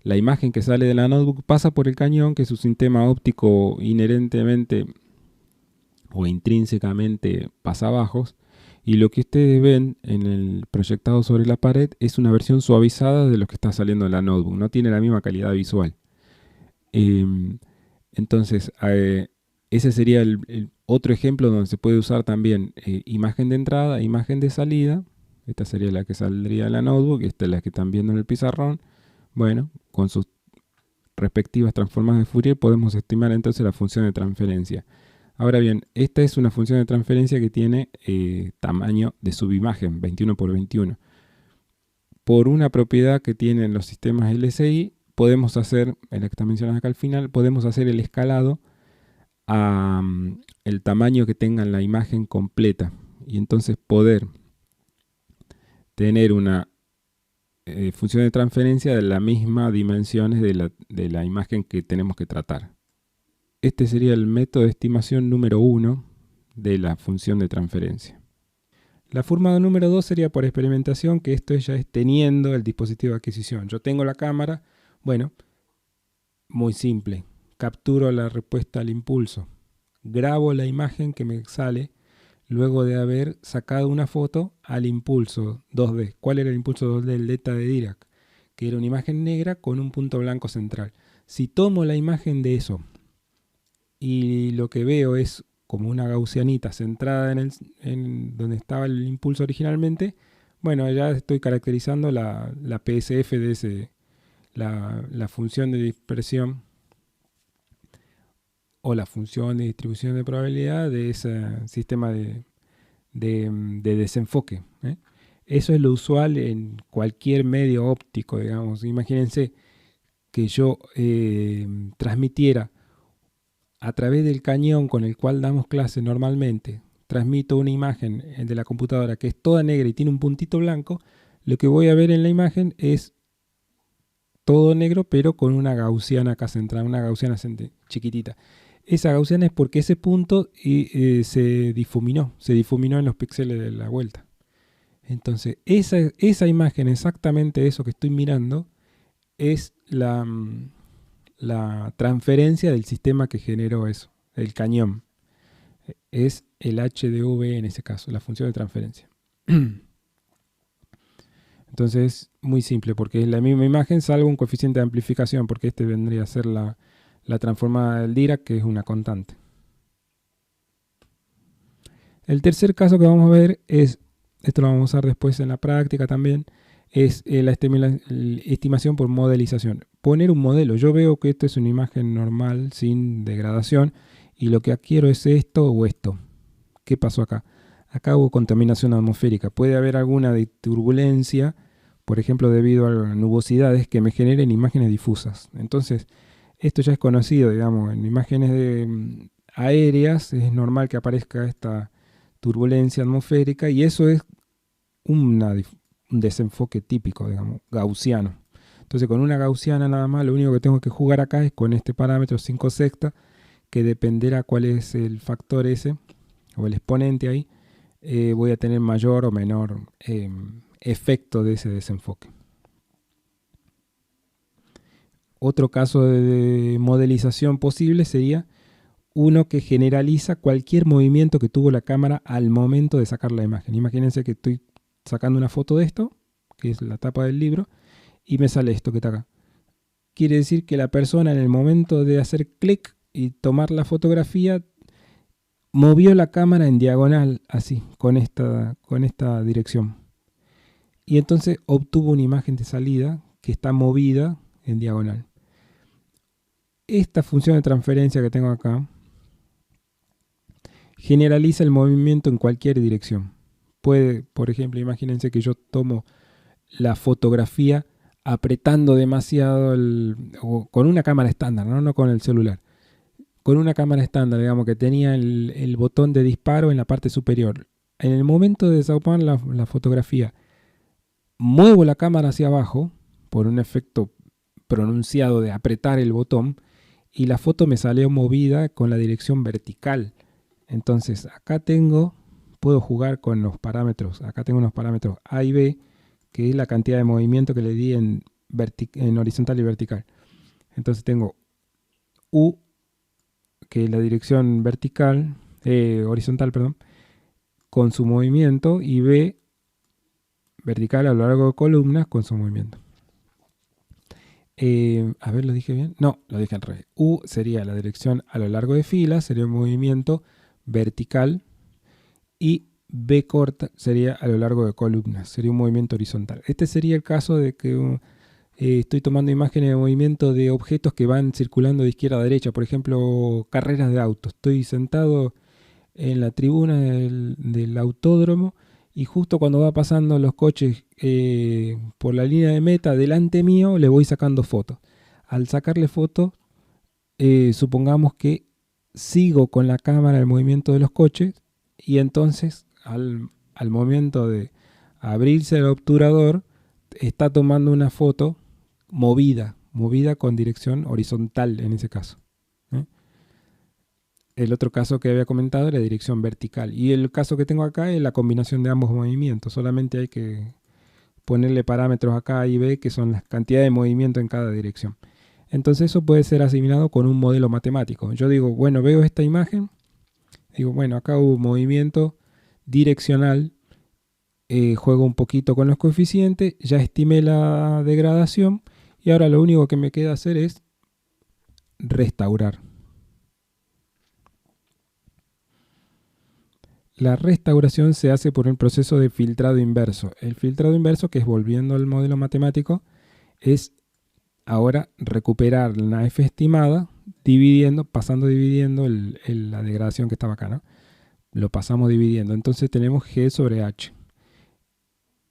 La imagen que sale de la notebook pasa por el cañón, que es un sistema óptico inherentemente o intrínsecamente pasabajos, y lo que ustedes ven en el proyectado sobre la pared es una versión suavizada de lo que está saliendo de la notebook. No tiene la misma calidad visual. Entonces, ese sería el otro ejemplo donde se puede usar también imagen de entrada, imagen de salida. Esta sería la que saldría de la notebook, esta es la que están viendo en el pizarrón. Bueno, con sus respectivas transformadas de Fourier podemos estimar entonces la función de transferencia. Ahora bien, esta es una función de transferencia que tiene tamaño de subimagen, 21 por 21. Por una propiedad que tienen los sistemas LSI, podemos hacer, en la que está mencionada acá al final, podemos hacer el escalado a el tamaño que tenga la imagen completa. Y entonces poder tener una función de transferencia de las mismas dimensiones de la imagen que tenemos que tratar. Este sería el método de estimación número 1 de la función de transferencia. La forma número 2 sería por experimentación, que esto ya es teniendo el dispositivo de adquisición. Yo tengo la cámara, bueno, muy simple. Capturo la respuesta al impulso. Grabo la imagen que me sale luego de haber sacado una foto al impulso 2D. ¿Cuál era el impulso 2D? El delta de Dirac, que era una imagen negra con un punto blanco central. Si tomo la imagen de eso y lo que veo es como una gaussianita centrada en donde estaba el impulso originalmente, bueno, ya estoy caracterizando la PSF de la función de dispersión o la función de distribución de probabilidad de ese sistema de desenfoque. Eso es lo usual en cualquier medio óptico, digamos. Imagínense que yo transmitiera a través del cañón con el cual damos clase normalmente, transmito una imagen de la computadora que es toda negra y tiene un puntito blanco. Lo que voy a ver en la imagen es todo negro, pero con una gaussiana acá centrada, una gaussiana chiquitita. Esa gaussiana es porque ese punto se difuminó en los píxeles de la vuelta. Entonces, esa imagen, exactamente eso que estoy mirando, es la transferencia del sistema que generó eso, el cañón. Es el HDV en ese caso, la función de transferencia. Entonces, muy simple, porque es la misma imagen, salvo un coeficiente de amplificación, porque este vendría a ser la transformada del Dirac, que es una constante. El tercer caso que vamos a ver es, esto lo vamos a usar después en la práctica también, es la estimación por modelización. Poner un modelo. Yo veo que esto es una imagen normal, sin degradación, y lo que quiero es esto o esto. ¿Qué pasó acá? Acá hubo contaminación atmosférica. Puede haber alguna turbulencia, por ejemplo, debido a nubosidades que me generen imágenes difusas. Entonces, esto ya es conocido, digamos, en imágenes aéreas es normal que aparezca esta turbulencia atmosférica y eso es un desenfoque típico, digamos, gaussiano. Entonces, con una gaussiana nada más, lo único que tengo que jugar acá es con este parámetro 5/6, que dependerá cuál es el factor ese, o el exponente ahí, voy a tener mayor o menor efecto de ese desenfoque. Otro caso de modelización posible sería uno que generaliza cualquier movimiento que tuvo la cámara al momento de sacar la imagen. Imagínense que estoy sacando una foto de esto, que es la tapa del libro, y me sale esto que está acá. Quiere decir que la persona en el momento de hacer clic y tomar la fotografía movió la cámara en diagonal, así, con esta dirección. Y entonces obtuvo una imagen de salida que está movida en diagonal. Esta función de transferencia que tengo acá generaliza el movimiento en cualquier dirección. Puede, por ejemplo, imagínense que yo tomo la fotografía apretando demasiado o con una cámara estándar, no con el celular. Con una cámara estándar, digamos, que tenía el botón de disparo en la parte superior. En el momento de desaupar la fotografía, muevo la cámara hacia abajo por un efecto pronunciado de apretar el botón y la foto me salió movida con la dirección vertical. Entonces acá puedo jugar con los parámetros. Acá tengo unos parámetros A y B, que es la cantidad de movimiento que le di en horizontal y vertical. Entonces tengo U, que es la dirección horizontal, con su movimiento, y B, vertical a lo largo de columnas con su movimiento. A ver, ¿lo dije bien? No, lo dije al revés. U sería la dirección a lo largo de filas, sería un movimiento vertical, y B corta sería a lo largo de columnas, sería un movimiento horizontal. Este sería el caso de que estoy tomando imágenes de movimiento de objetos que van circulando de izquierda a derecha, por ejemplo, carreras de autos. Estoy sentado en la tribuna del autódromo y justo cuando va pasando los coches por la línea de meta delante mío, le voy sacando fotos. Al sacarle fotos, supongamos que sigo con la cámara el movimiento de los coches y entonces al momento de abrirse el obturador, está tomando una foto movida con dirección horizontal en ese caso. El otro caso que había comentado era dirección vertical. Y el caso que tengo acá es la combinación de ambos movimientos. Solamente hay que ponerle parámetros acá A y B, que son las cantidades de movimiento en cada dirección. Entonces eso puede ser asimilado con un modelo matemático. Yo digo, bueno, veo esta imagen, digo, bueno, acá hubo movimiento direccional, juego un poquito con los coeficientes, ya estimé la degradación y ahora lo único que me queda hacer es restaurar. La restauración se hace por el proceso de filtrado inverso. El filtrado inverso, que es volviendo al modelo matemático, es ahora recuperar la f estimada pasando dividiendo la degradación que estaba acá, ¿no? Lo pasamos dividiendo. Entonces tenemos g sobre h.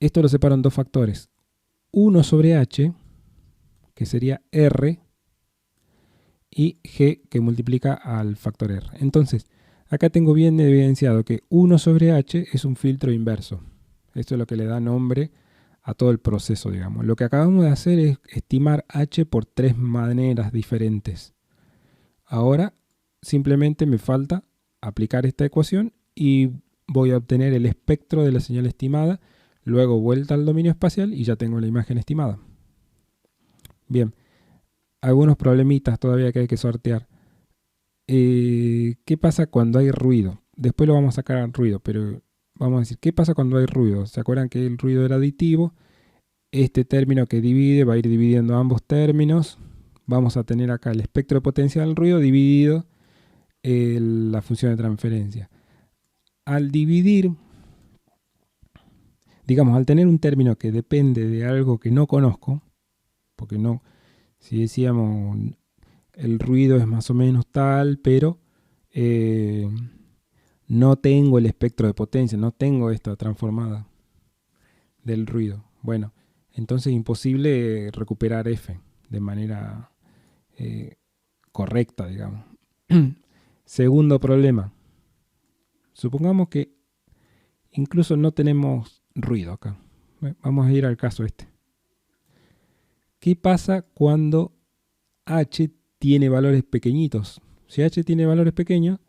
Esto lo separo en dos factores. 1 sobre h, que sería r, y g, que multiplica al factor r. Entonces, acá tengo bien evidenciado que 1 sobre h es un filtro inverso. Esto es lo que le da nombre a todo el proceso, digamos. Lo que acabamos de hacer es estimar h por tres maneras diferentes. Ahora simplemente me falta aplicar esta ecuación y voy a obtener el espectro de la señal estimada, luego vuelta al dominio espacial y ya tengo la imagen estimada. Bien, algunos problemitas todavía que hay que sortear. ¿Qué pasa cuando hay ruido? Después lo vamos a sacar al ruido, pero vamos a decir, ¿qué pasa cuando hay ruido? ¿Se acuerdan que el ruido era aditivo? Este término que divide va a ir dividiendo ambos términos. Vamos a tener acá el espectro de potencia del ruido dividido la función de transferencia. Al dividir, digamos, al tener un término que depende de algo que no conozco, porque no, si decíamos el ruido es más o menos tal, pero no tengo el espectro de potencia, no tengo esta transformada del ruido. Bueno, entonces es imposible recuperar f de manera correcta, digamos. Segundo problema. Supongamos que incluso no tenemos ruido acá. Vamos a ir al caso este. ¿Qué pasa cuando h tiene valores pequeñitos? Si h tiene valores pequeños,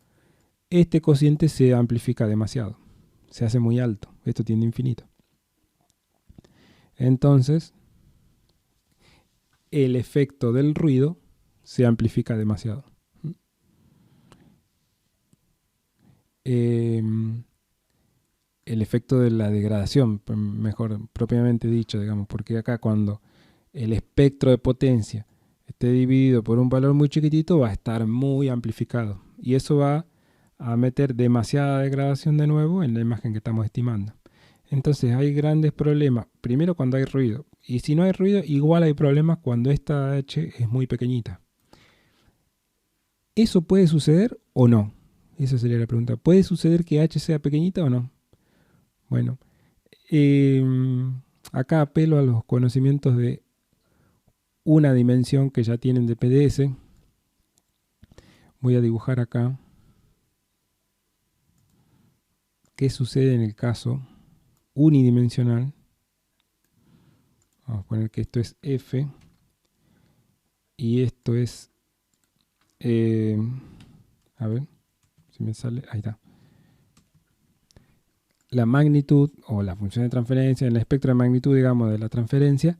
este cociente se amplifica demasiado. Se hace muy alto. Esto tiende a infinito. Entonces, el efecto del ruido se amplifica demasiado. El efecto de la degradación, mejor propiamente dicho, digamos, porque acá cuando el espectro de potencia esté dividido por un valor muy chiquitito va a estar muy amplificado y eso va a meter demasiada degradación de nuevo en la imagen que estamos estimando. Entonces hay grandes problemas, primero cuando hay ruido, y si no hay ruido igual hay problemas cuando esta h es muy pequeñita. ¿Eso puede suceder o no? Esa sería la pregunta. ¿Puede suceder que h sea pequeñita o no? Bueno, acá apelo a los conocimientos de una dimensión que ya tienen de PDS. Voy a dibujar acá qué sucede en el caso unidimensional. Vamos a poner que esto es f y esto es a ver si me sale, ahí está, la magnitud o la función de transferencia, en el espectro de magnitud, digamos, de la transferencia.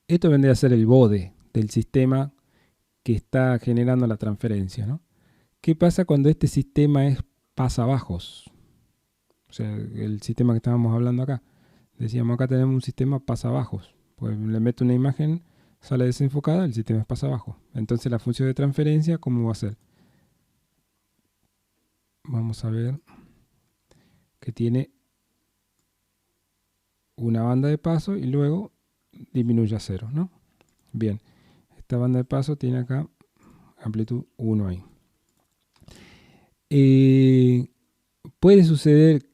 Esto vendría a ser el bode del sistema que está generando la transferencia, ¿no? ¿Qué pasa cuando este sistema es pasabajos? O sea, el sistema que estábamos hablando acá. Decíamos acá tenemos un sistema pasabajos. Pues le meto una imagen, sale desenfocada, el sistema es pasabajo. Entonces la función de transferencia, ¿cómo va a ser? Vamos a ver que tiene una banda de paso y luego disminuye a 0, ¿no? Bien, esta banda de paso tiene acá amplitud 1 ahí. Puede suceder,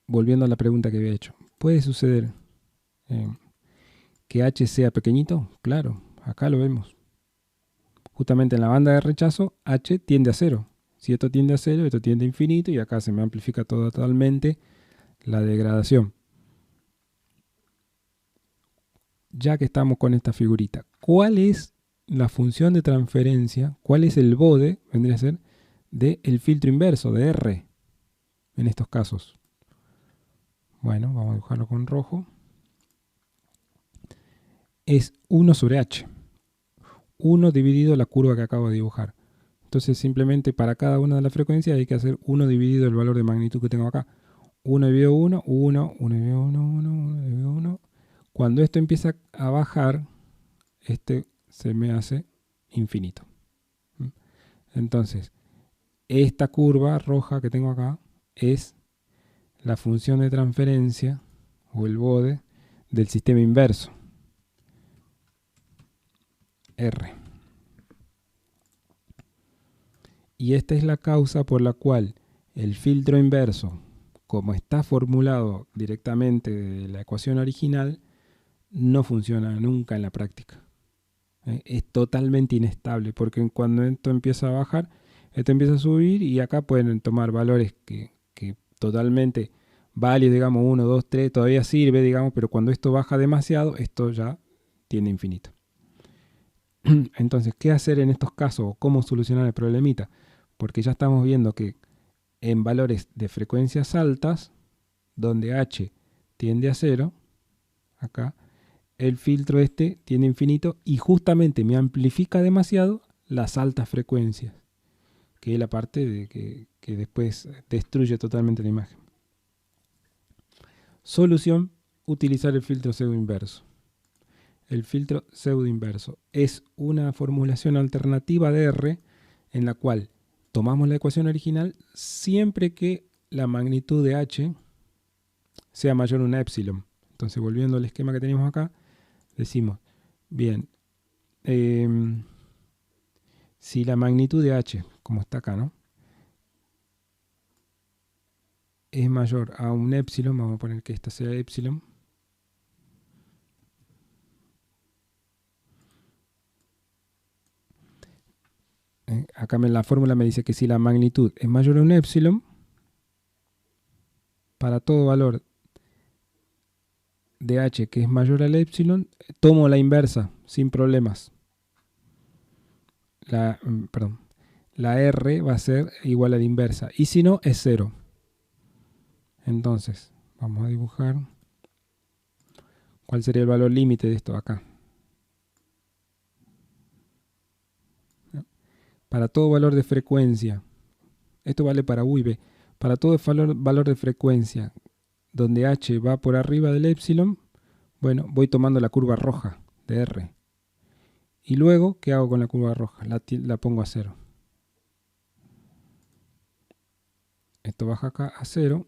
volviendo a la pregunta que había hecho, ¿puede suceder que h sea pequeñito? Claro, acá lo vemos. Justamente en la banda de rechazo, h tiende a 0. Si esto tiende a 0, esto tiende a infinito y acá se me amplifica totalmente la degradación. ya que estamos con esta figurita, ¿cuál es la función de transferencia? ¿Cuál es el bode, vendría a ser, del filtro inverso, de R, en estos casos? Bueno, vamos a dibujarlo con rojo. Es 1 sobre H. 1 dividido la curva que acabo de dibujar. Entonces simplemente para cada una de las frecuencias hay que hacer 1 dividido el valor de magnitud que tengo acá. 1 dividido 1, 1, 1 dividido 1, 1, 1 dividido 1. Cuando esto empieza a bajar, este se me hace infinito. Entonces, esta curva roja que tengo acá es la función de transferencia o el bode del sistema inverso, R. Y esta es la causa por la cual el filtro inverso, como está formulado directamente de la ecuación original, no funciona nunca en la práctica. Es totalmente inestable, porque cuando esto empieza a bajar, esto empieza a subir y acá pueden tomar valores que totalmente válidos, digamos 1, 2, 3, todavía sirve, digamos, pero cuando esto baja demasiado, esto ya tiene infinito. Entonces, ¿qué hacer en estos casos? ¿Cómo solucionar el problemita? Porque ya estamos viendo que en valores de frecuencias altas, donde H tiende a 0, acá, el filtro este tiene infinito y justamente me amplifica demasiado las altas frecuencias, que es la parte de que después destruye totalmente la imagen. Solución, utilizar el filtro pseudo-inverso. El filtro pseudo-inverso es una formulación alternativa de R en la cual tomamos la ecuación original siempre que la magnitud de H sea mayor a una epsilon. Entonces, volviendo al esquema que teníamos acá, decimos, bien, si la magnitud de H, como está acá, ¿no?, es mayor a un epsilon, vamos a poner que esta sea epsilon, acá la fórmula me dice que si la magnitud es mayor a un epsilon, para todo valor de H que es mayor al epsilon, tomo la inversa sin problemas. La R va a ser igual a la inversa, y si no, es 0. Entonces, vamos a dibujar cuál sería el valor límite de esto acá. Para todo valor de frecuencia, esto vale para U y B, para todo valor de frecuencia donde H va por arriba del epsilon, bueno, voy tomando la curva roja de R. Y luego, ¿qué hago con la curva roja? La pongo a 0. Esto baja acá a 0.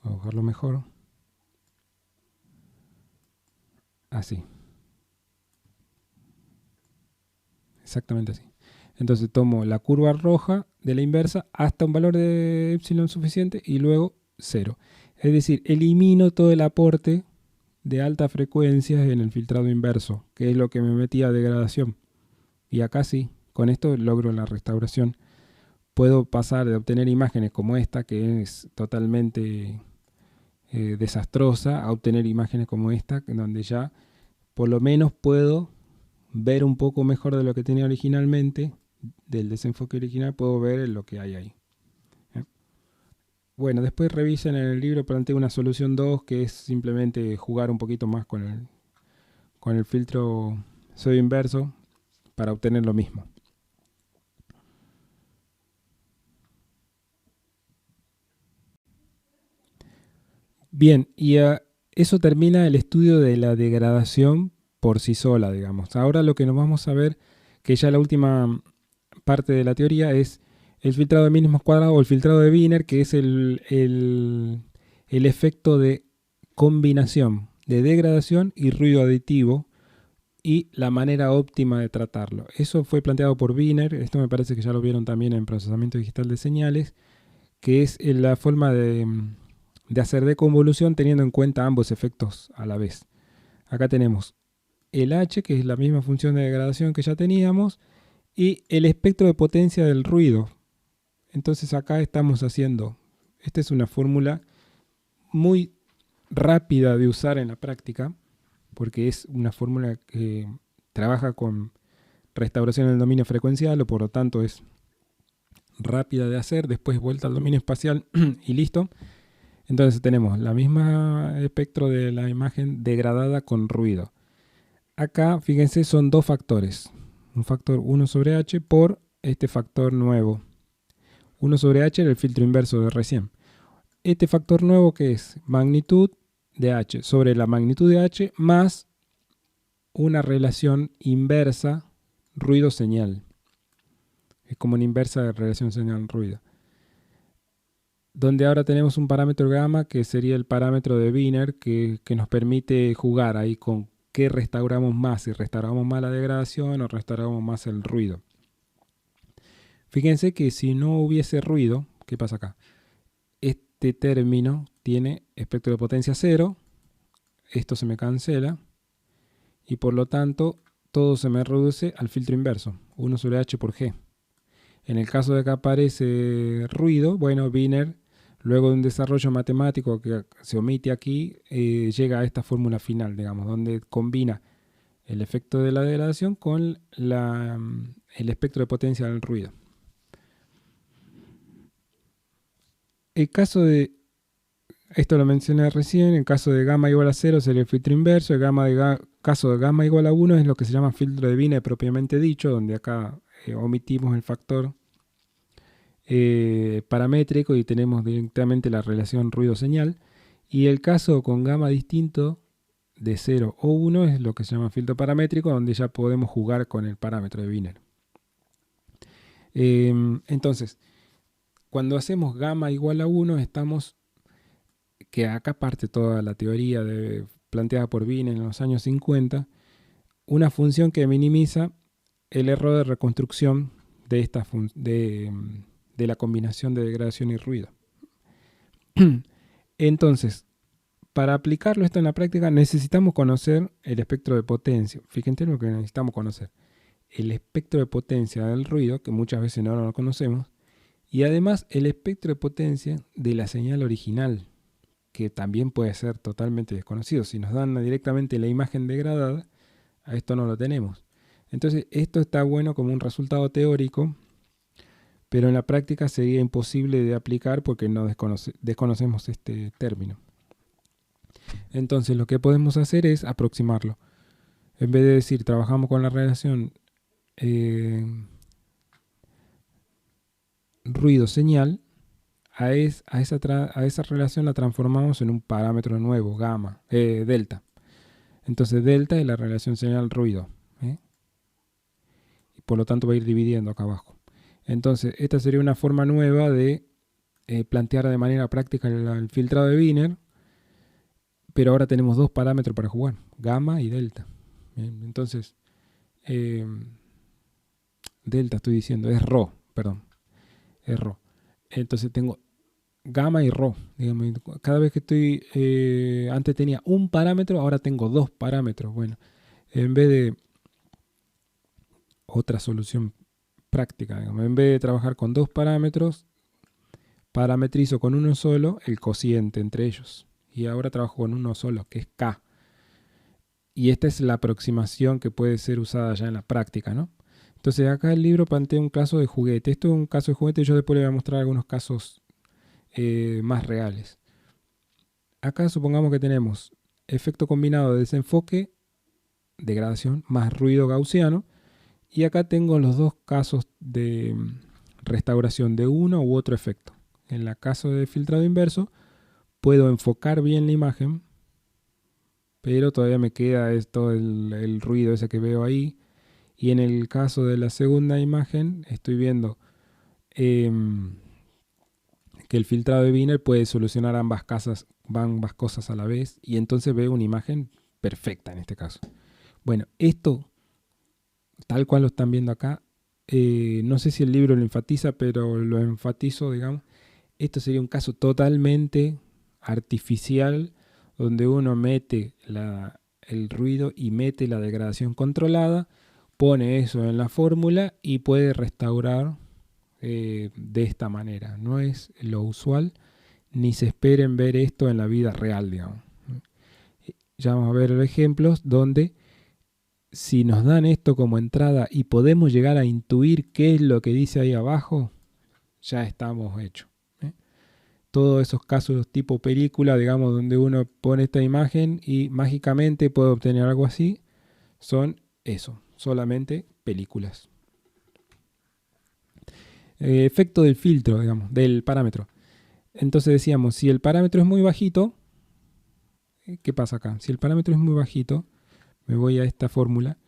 Voy a bajarlo mejor. Así. Exactamente así. Entonces tomo la curva roja de la inversa hasta un valor de epsilon suficiente y luego 0. Es decir, elimino todo el aporte de altas frecuencias en el filtrado inverso, que es lo que me metía a degradación. Y acá sí, con esto logro la restauración. Puedo pasar de obtener imágenes como esta, que es totalmente desastrosa, a obtener imágenes como esta, en donde ya por lo menos puedo ver un poco mejor de lo que tenía originalmente, del desenfoque original, puedo ver lo que hay ahí. Bueno, después revisen en el libro, planteé una solución 2, que es simplemente jugar un poquito más con el filtro pseudo inverso para obtener lo mismo. Bien, y eso termina el estudio de la degradación por sí sola, digamos. Ahora lo que nos vamos a ver, que ya la última parte de la teoría, es el filtrado de mínimos cuadrados o el filtrado de Wiener, que es el efecto de combinación de degradación y ruido aditivo y la manera óptima de tratarlo. Eso fue planteado por Wiener, esto me parece que ya lo vieron también en procesamiento digital de señales, que es la forma de hacer deconvolución teniendo en cuenta ambos efectos a la vez. Acá tenemos el H, que es la misma función de degradación que ya teníamos, y el espectro de potencia del ruido. Entonces acá estamos haciendo, esta es una fórmula muy rápida de usar en la práctica, porque es una fórmula que trabaja con restauración del dominio frecuencial, o por lo tanto es rápida de hacer, después vuelta al dominio espacial y listo. Entonces tenemos la misma espectro de la imagen degradada con ruido. Acá, fíjense, son dos factores. Un factor 1 sobre h por este factor nuevo. 1 sobre h era el filtro inverso de recién. Este factor nuevo, que es magnitud de h sobre la magnitud de h más una relación inversa ruido-señal. Es como una inversa de relación señal-ruido. Donde ahora tenemos un parámetro gamma que sería el parámetro de Wiener que nos permite jugar ahí con qué restauramos más, si restauramos más la degradación o restauramos más el ruido. Fíjense que si no hubiese ruido, ¿qué pasa acá? Este término tiene espectro de potencia 0, esto se me cancela y por lo tanto todo se me reduce al filtro inverso, 1 sobre h por g. En el caso de que aparece ruido, bueno, Wiener, luego de un desarrollo matemático que se omite aquí, llega a esta fórmula final, digamos, donde combina el efecto de la degradación con el espectro de potencia del ruido. El caso de, esto lo mencioné recién, en caso de gamma igual a 0 sería el filtro inverso, el caso de gamma igual a 1 es lo que se llama filtro de Wiener propiamente dicho, donde acá omitimos el factor paramétrico y tenemos directamente la relación ruido-señal. Y el caso con gamma distinto de 0 o 1 es lo que se llama filtro paramétrico, donde ya podemos jugar con el parámetro de Wiener. Entonces, cuando hacemos gamma igual a 1, estamos, que acá parte toda la teoría planteada por Wiener en los años 50, una función que minimiza el error de reconstrucción de la combinación de degradación y ruido. Entonces, para aplicarlo esto en la práctica necesitamos conocer el espectro de potencia. Fíjense lo que necesitamos conocer. El espectro de potencia del ruido, que muchas veces no lo conocemos, y además el espectro de potencia de la señal original, que también puede ser totalmente desconocido. Si nos dan directamente la imagen degradada, a esto no lo tenemos. Entonces, esto está bueno como un resultado teórico, pero en la práctica sería imposible de aplicar porque no desconocemos este término. Entonces, lo que podemos hacer es aproximarlo. En vez de decir, trabajamos con la relación ruido-señal, a esa relación la transformamos en un parámetro nuevo, gamma, delta. Entonces, delta es la relación señal-ruido. Y por lo tanto va a ir dividiendo acá abajo. Entonces, esta sería una forma nueva de plantear de manera práctica el filtrado de Wiener, pero ahora tenemos dos parámetros para jugar, gamma y delta. Bien, entonces, delta estoy diciendo, es rho, perdón, es rho. Entonces tengo gamma y rho. Digamos, cada vez que estoy, antes tenía un parámetro, ahora tengo dos parámetros. Bueno, en vez de otra solución práctica, digamos, en vez de trabajar con dos parámetros, parametrizo con uno solo el cociente entre ellos. Y ahora trabajo con uno solo, que es K. Y esta es la aproximación que puede ser usada ya en la práctica, ¿no? Entonces acá el libro plantea un caso de juguete. Esto es un caso de juguete, yo después le voy a mostrar algunos casos más reales. Acá supongamos que tenemos efecto combinado de desenfoque, degradación, más ruido gaussiano. Y acá tengo los dos casos de restauración de uno u otro efecto. En el caso de filtrado inverso, puedo enfocar bien la imagen, pero todavía me queda esto, el ruido ese que veo ahí. Y en el caso de la segunda imagen, estoy viendo que el filtrado de Wiener puede solucionar ambas cosas a la vez, y entonces veo una imagen perfecta en este caso. Bueno, esto, tal cual lo están viendo acá, no sé si el libro lo enfatiza, pero lo enfatizo, digamos. Esto sería un caso totalmente artificial, donde uno mete el ruido y mete la degradación controlada, pone eso en la fórmula y puede restaurar de esta manera. No es lo usual, ni se esperen ver esto en la vida real, digamos. ya vamos a ver ejemplos donde si nos dan esto como entrada y podemos llegar a intuir qué es lo que dice ahí abajo, ya estamos hechos. Todos esos casos tipo película, digamos, donde uno pone esta imagen y mágicamente puede obtener algo así, son eso, solamente películas. Efecto del filtro, digamos, del parámetro. Entonces decíamos, si el parámetro es muy bajito, ¿qué pasa acá? Si el parámetro es muy bajito, me voy a esta fórmula.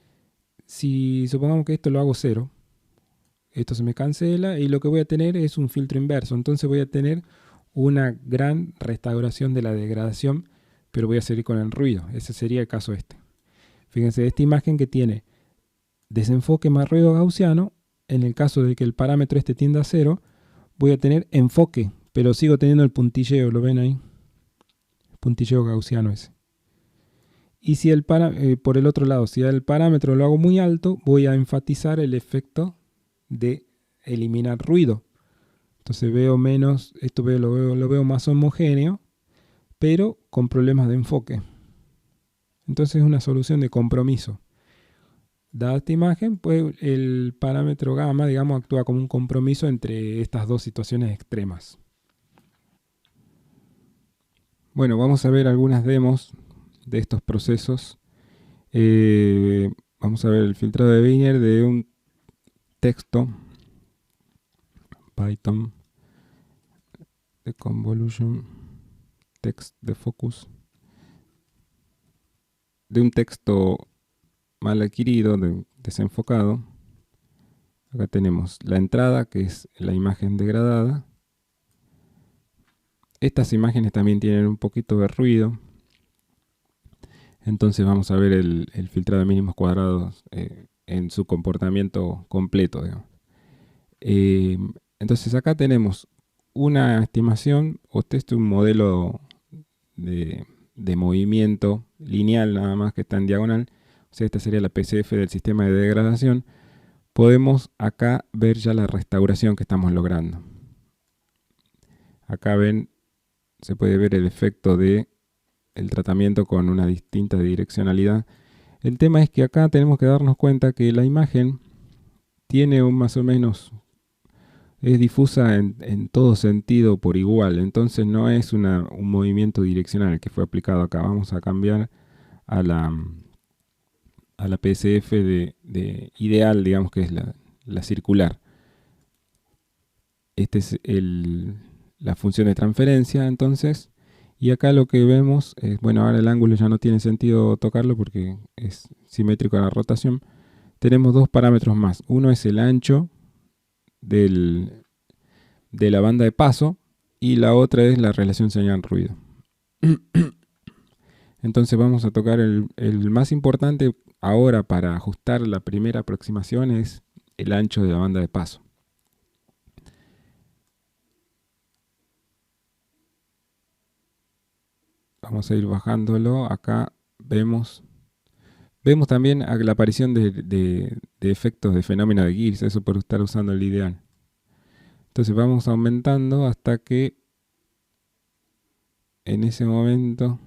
Si supongamos que esto lo hago 0, esto se me cancela y lo que voy a tener es un filtro inverso. Entonces voy a tener una gran restauración de la degradación, pero voy a seguir con el ruido. Ese sería el caso este. Fíjense, esta imagen que tiene desenfoque más ruido gaussiano, en el caso de que el parámetro este tienda a 0, voy a tener enfoque, pero sigo teniendo el puntilleo, ¿lo ven ahí? Puntilleo gaussiano ese. Y si por el otro lado, si el parámetro lo hago muy alto, voy a enfatizar el efecto de eliminar ruido. Entonces veo menos, lo veo más homogéneo, pero con problemas de enfoque. Entonces es una solución de compromiso. Dada esta imagen, pues el parámetro gamma, digamos, actúa como un compromiso entre estas dos situaciones extremas. Bueno, vamos a ver algunas demos de estos procesos. Vamos a ver el filtrado de Wiener de un texto Python de convolution text de focus de un texto mal adquirido, desenfocado. Acá tenemos la entrada, que es la imagen degradada. Estas imágenes también tienen un poquito de ruido. Entonces vamos a ver el filtrado de mínimos cuadrados en su comportamiento completo, digamos. Entonces acá tenemos una estimación, un modelo de movimiento lineal nada más que está en diagonal. O sea, esta sería la PCF del sistema de degradación. Podemos acá ver ya la restauración que estamos logrando. Acá se puede ver el efecto de el tratamiento con una distinta direccionalidad. El tema es que acá tenemos que darnos cuenta que la imagen tiene más o menos, es difusa en todo sentido por igual, entonces no es un movimiento direccional que fue aplicado acá. Vamos a cambiar a la PSF de ideal, digamos que es la circular. Esta es la función de transferencia, entonces. Y acá lo que vemos es, bueno, ahora el ángulo ya no tiene sentido tocarlo porque es simétrico a la rotación. Tenemos dos parámetros más. Uno es el ancho de la banda de paso y la otra es la relación señal-ruido. Entonces vamos a tocar el más importante ahora para ajustar la primera aproximación es el ancho de la banda de paso. Vamos a ir bajándolo. Acá vemos también la aparición de efectos de fenómeno de Gibbs, eso por estar usando el ideal. Entonces vamos aumentando hasta que en ese momento,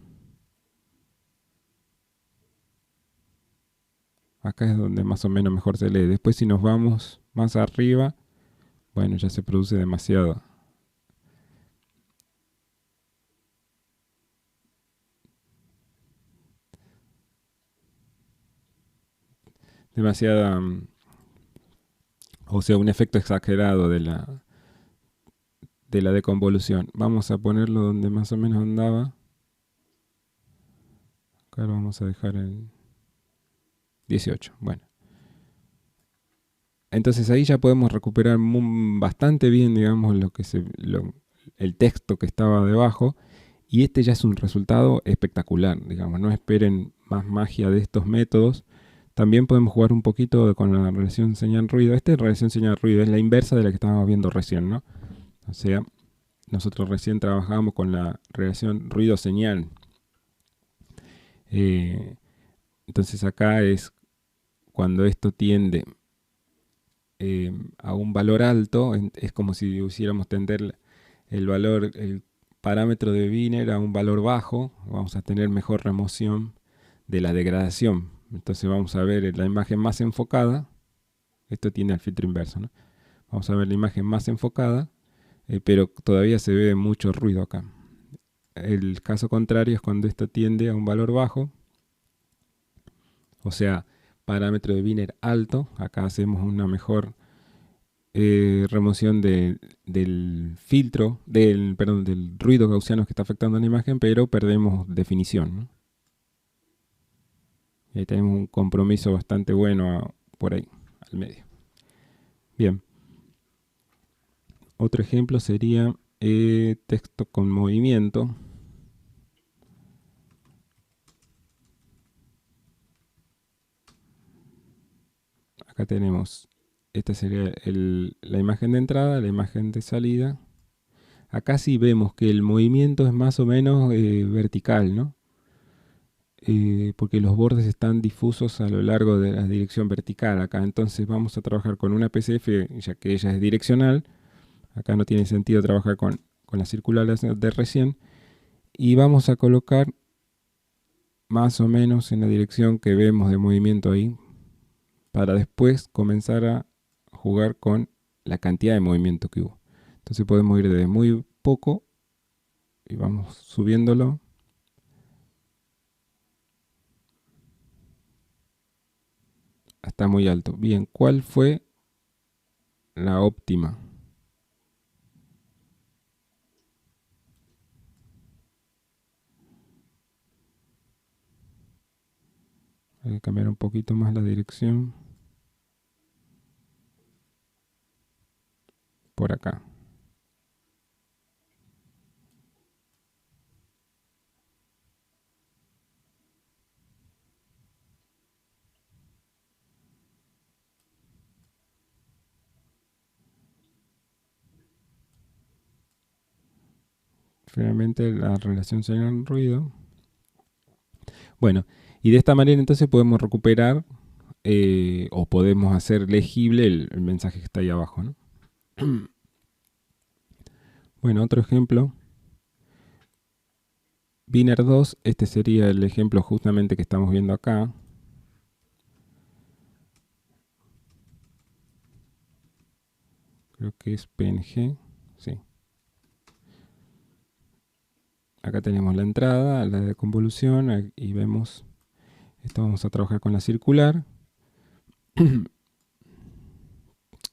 acá es donde más o menos mejor se lee. Después si nos vamos más arriba, bueno, ya se produce demasiada o sea, un efecto exagerado de la deconvolución. Vamos a ponerlo donde más o menos andaba. Acá lo vamos a dejar en 18. Bueno. Entonces ahí ya podemos recuperar bastante bien, digamos, el texto que estaba debajo. Y este ya es un resultado espectacular, digamos. No esperen más magia de estos métodos. También podemos jugar un poquito con la relación señal-ruido. Esta relación señal-ruido es la inversa de la que estábamos viendo recién, ¿no? O sea, nosotros recién trabajábamos con la relación ruido-señal. Entonces acá es cuando esto tiende a un valor alto, es como si hiciéramos tender el parámetro de Wiener a un valor bajo, vamos a tener mejor remoción de la degradación. Entonces vamos a ver la imagen más enfocada. Esto tiene el filtro inverso, ¿no? Vamos a ver la imagen más enfocada, pero todavía se ve mucho ruido acá. El caso contrario es cuando esto tiende a un valor bajo, o sea, parámetro de Wiener alto. Acá hacemos una mejor remoción del filtro, perdón, del ruido gaussiano que está afectando a la imagen, pero perdemos definición, ¿no? Y ahí tenemos un compromiso bastante bueno por ahí, al medio. Bien. Otro ejemplo sería texto con movimiento. Acá tenemos, esta sería la imagen de entrada, la imagen de salida. Acá sí vemos que el movimiento es más o menos vertical, ¿no? Porque los bordes están difusos a lo largo de la dirección vertical acá. Entonces vamos a trabajar con una PCF, ya que ella es direccional. Acá no tiene sentido trabajar con las circulares de recién. Y vamos a colocar más o menos en la dirección que vemos de movimiento ahí, para después comenzar a jugar con la cantidad de movimiento que hubo. Entonces podemos ir de muy poco y vamos subiéndolo hasta muy alto. Bien, ¿cuál fue la óptima? Hay que cambiar un poquito más la dirección. Por acá. Finalmente la relación señal-ruido. Bueno, y de esta manera entonces podemos recuperar o podemos hacer legible el mensaje que está ahí abajo, ¿no? Bueno, otro ejemplo. Wiener 2, este sería el ejemplo justamente que estamos viendo acá. Creo que es PNG, sí. Acá tenemos la entrada, la de convolución, y vemos, esto vamos a trabajar con la circular.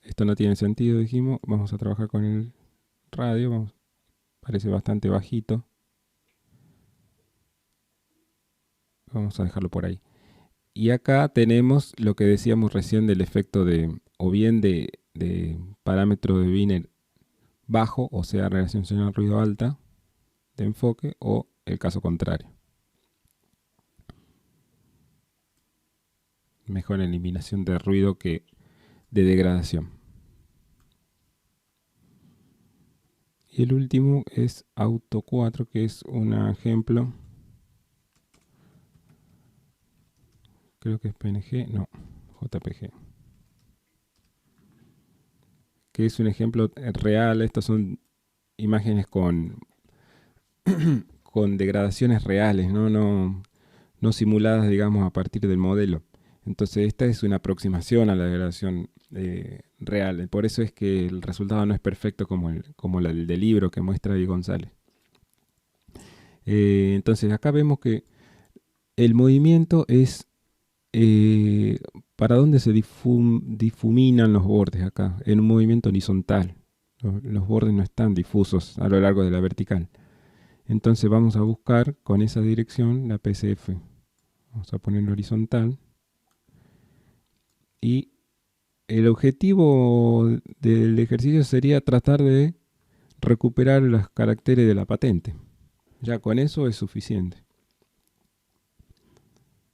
Esto no tiene sentido, dijimos, vamos a trabajar con el radio, parece bastante bajito. Vamos a dejarlo por ahí. Y acá tenemos lo que decíamos recién del efecto o bien de parámetro de Wiener bajo, o sea, relación señal-ruido alta de enfoque, o el caso contrario. Mejor eliminación de ruido que de degradación. Y el último es Auto 4, que es un ejemplo. Creo que es PNG, no, JPG. Que es un ejemplo real. Estas son imágenes con degradaciones reales, no simuladas, digamos, a partir del modelo. Entonces esta es una aproximación a la degradación real. Por eso es que el resultado no es perfecto como el del libro que muestra ahí González. Entonces acá vemos que el movimiento es para dónde se difuminan los bordes acá, en un movimiento horizontal. Los bordes no están difusos a lo largo de la vertical. Entonces vamos a buscar con esa dirección la PCF. Vamos a ponerlo horizontal. Y el objetivo del ejercicio sería tratar de recuperar los caracteres de la patente. Ya con eso es suficiente.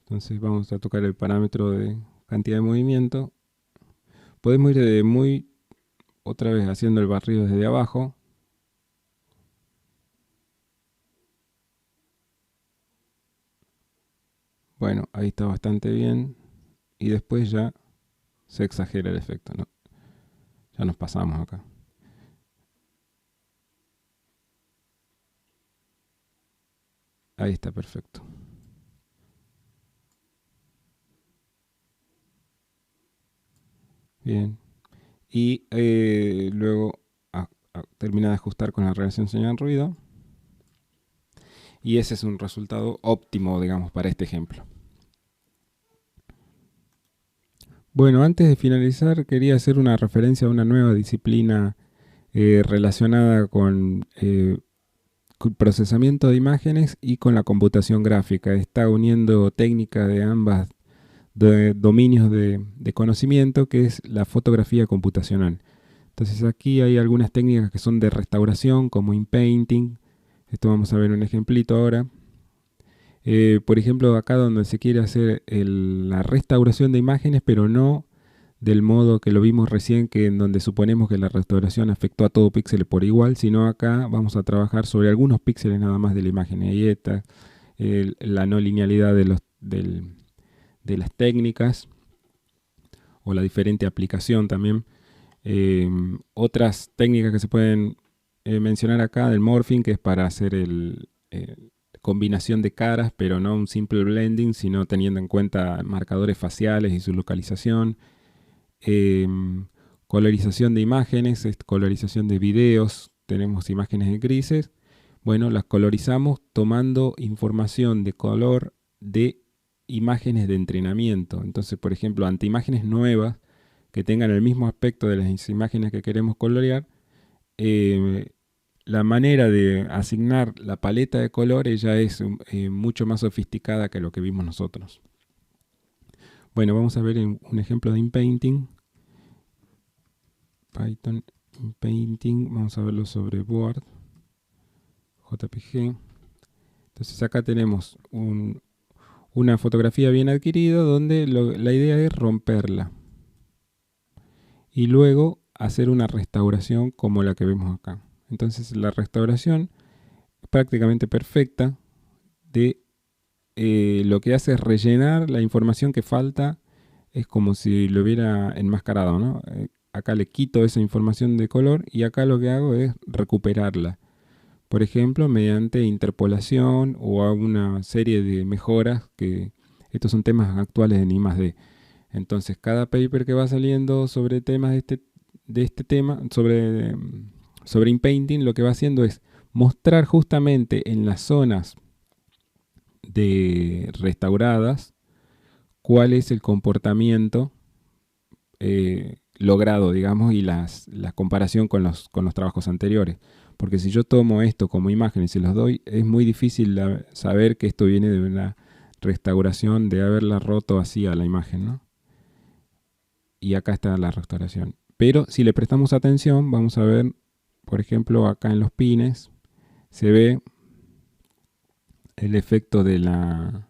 Entonces vamos a tocar el parámetro de cantidad de movimiento. Podemos ir de otra vez haciendo el barrido desde abajo. Bueno, ahí está bastante bien. Y después ya se exagera el efecto, ¿no? Ya nos pasamos acá. Ahí está, perfecto. Bien. Y luego termina de ajustar con la relación señal-ruido. Y ese es un resultado óptimo, digamos, para este ejemplo. Bueno, antes de finalizar, quería hacer una referencia a una nueva disciplina relacionada con procesamiento de imágenes y con la computación gráfica. Está uniendo técnicas de ambas dominios de conocimiento, que es la fotografía computacional. Entonces aquí hay algunas técnicas que son de restauración, como inpainting. Esto vamos a ver un ejemplito ahora. Por ejemplo, acá donde se quiere hacer la restauración de imágenes, pero no del modo que lo vimos recién, que en donde suponemos que la restauración afectó a todo píxel por igual, sino acá vamos a trabajar sobre algunos píxeles nada más de la imagen. Y ahí está la no linealidad de las técnicas o la diferente aplicación también. Otras técnicas que se pueden mencionar acá, del morphing, que es para hacer combinación de caras, pero no un simple blending, sino teniendo en cuenta marcadores faciales y su localización. Colorización de imágenes, colorización de videos, tenemos imágenes en grises. Bueno, las colorizamos tomando información de color de imágenes de entrenamiento. Entonces, por ejemplo, ante imágenes nuevas que tengan el mismo aspecto de las imágenes que queremos colorear, la manera de asignar la paleta de colores ya es mucho más sofisticada que lo que vimos nosotros. Bueno, vamos a ver un ejemplo de inpainting. Python inpainting, vamos a verlo sobre Board, JPG. Entonces acá tenemos una fotografía bien adquirida donde la idea es romperla y luego hacer una restauración como la que vemos acá. Entonces la restauración es prácticamente perfecta de lo que hace es rellenar la información que falta, es como si lo hubiera enmascarado, ¿no? Acá le quito esa información de color y acá lo que hago es recuperarla. Por ejemplo, mediante interpolación o alguna serie de mejoras, que estos son temas actuales en I+D. Entonces, cada paper que va saliendo sobre temas de este tema, sobre inpainting, lo que va haciendo es mostrar justamente en las zonas restauradas cuál es el comportamiento logrado, digamos, y la comparación con los trabajos anteriores. Porque si yo tomo esto como imagen y se los doy, es muy difícil saber que esto viene de una restauración, de haberla roto así a la imagen, ¿no? Y acá está la restauración. Pero si le prestamos atención, vamos a ver, por ejemplo, acá en los pines, se ve el efecto de la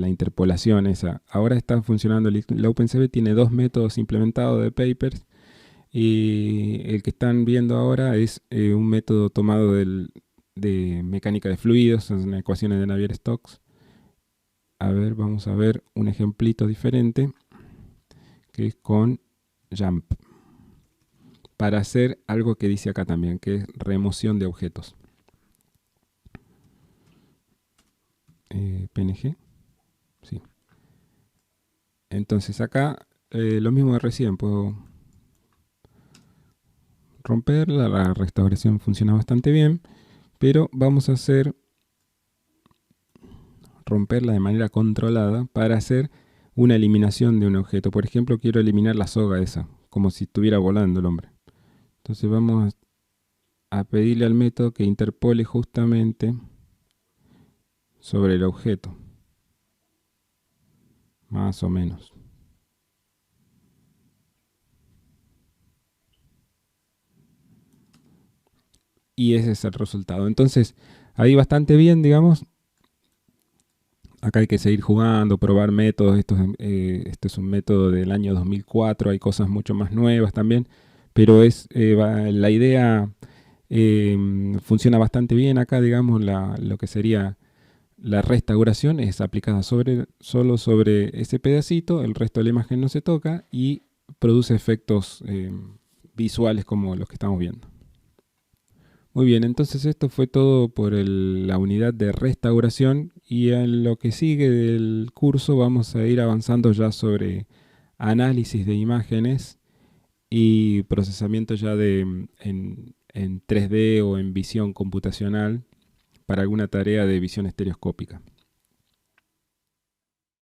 interpolación esa. Ahora está funcionando la OpenCV, tiene dos métodos implementados de papers, y el que están viendo ahora es un método tomado de mecánica de fluidos, son ecuaciones de Navier-Stokes. A ver, vamos a ver un ejemplito diferente, que es con JUMP, para hacer algo que dice acá también, que es remoción de objetos. PNG, sí. Entonces acá lo mismo de recién, puedo romperla, la restauración funciona bastante bien, pero vamos a romperla de manera controlada para hacer una eliminación de un objeto. Por ejemplo, quiero eliminar la soga esa, como si estuviera volando el hombre. Entonces vamos a pedirle al método que interpole justamente sobre el objeto, más o menos. Y ese es el resultado. Entonces, ahí bastante bien, digamos. Acá hay que seguir jugando, probar métodos. Esto es un método del año 2004, hay cosas mucho más nuevas también, pero la idea funciona bastante bien acá, digamos, lo que sería la restauración es aplicada solo sobre ese pedacito, el resto de la imagen no se toca y produce efectos visuales como los que estamos viendo. Muy bien, entonces esto fue todo por la unidad de restauración y en lo que sigue del curso vamos a ir avanzando ya sobre análisis de imágenes y procesamiento ya en 3D o en visión computacional para alguna tarea de visión estereoscópica.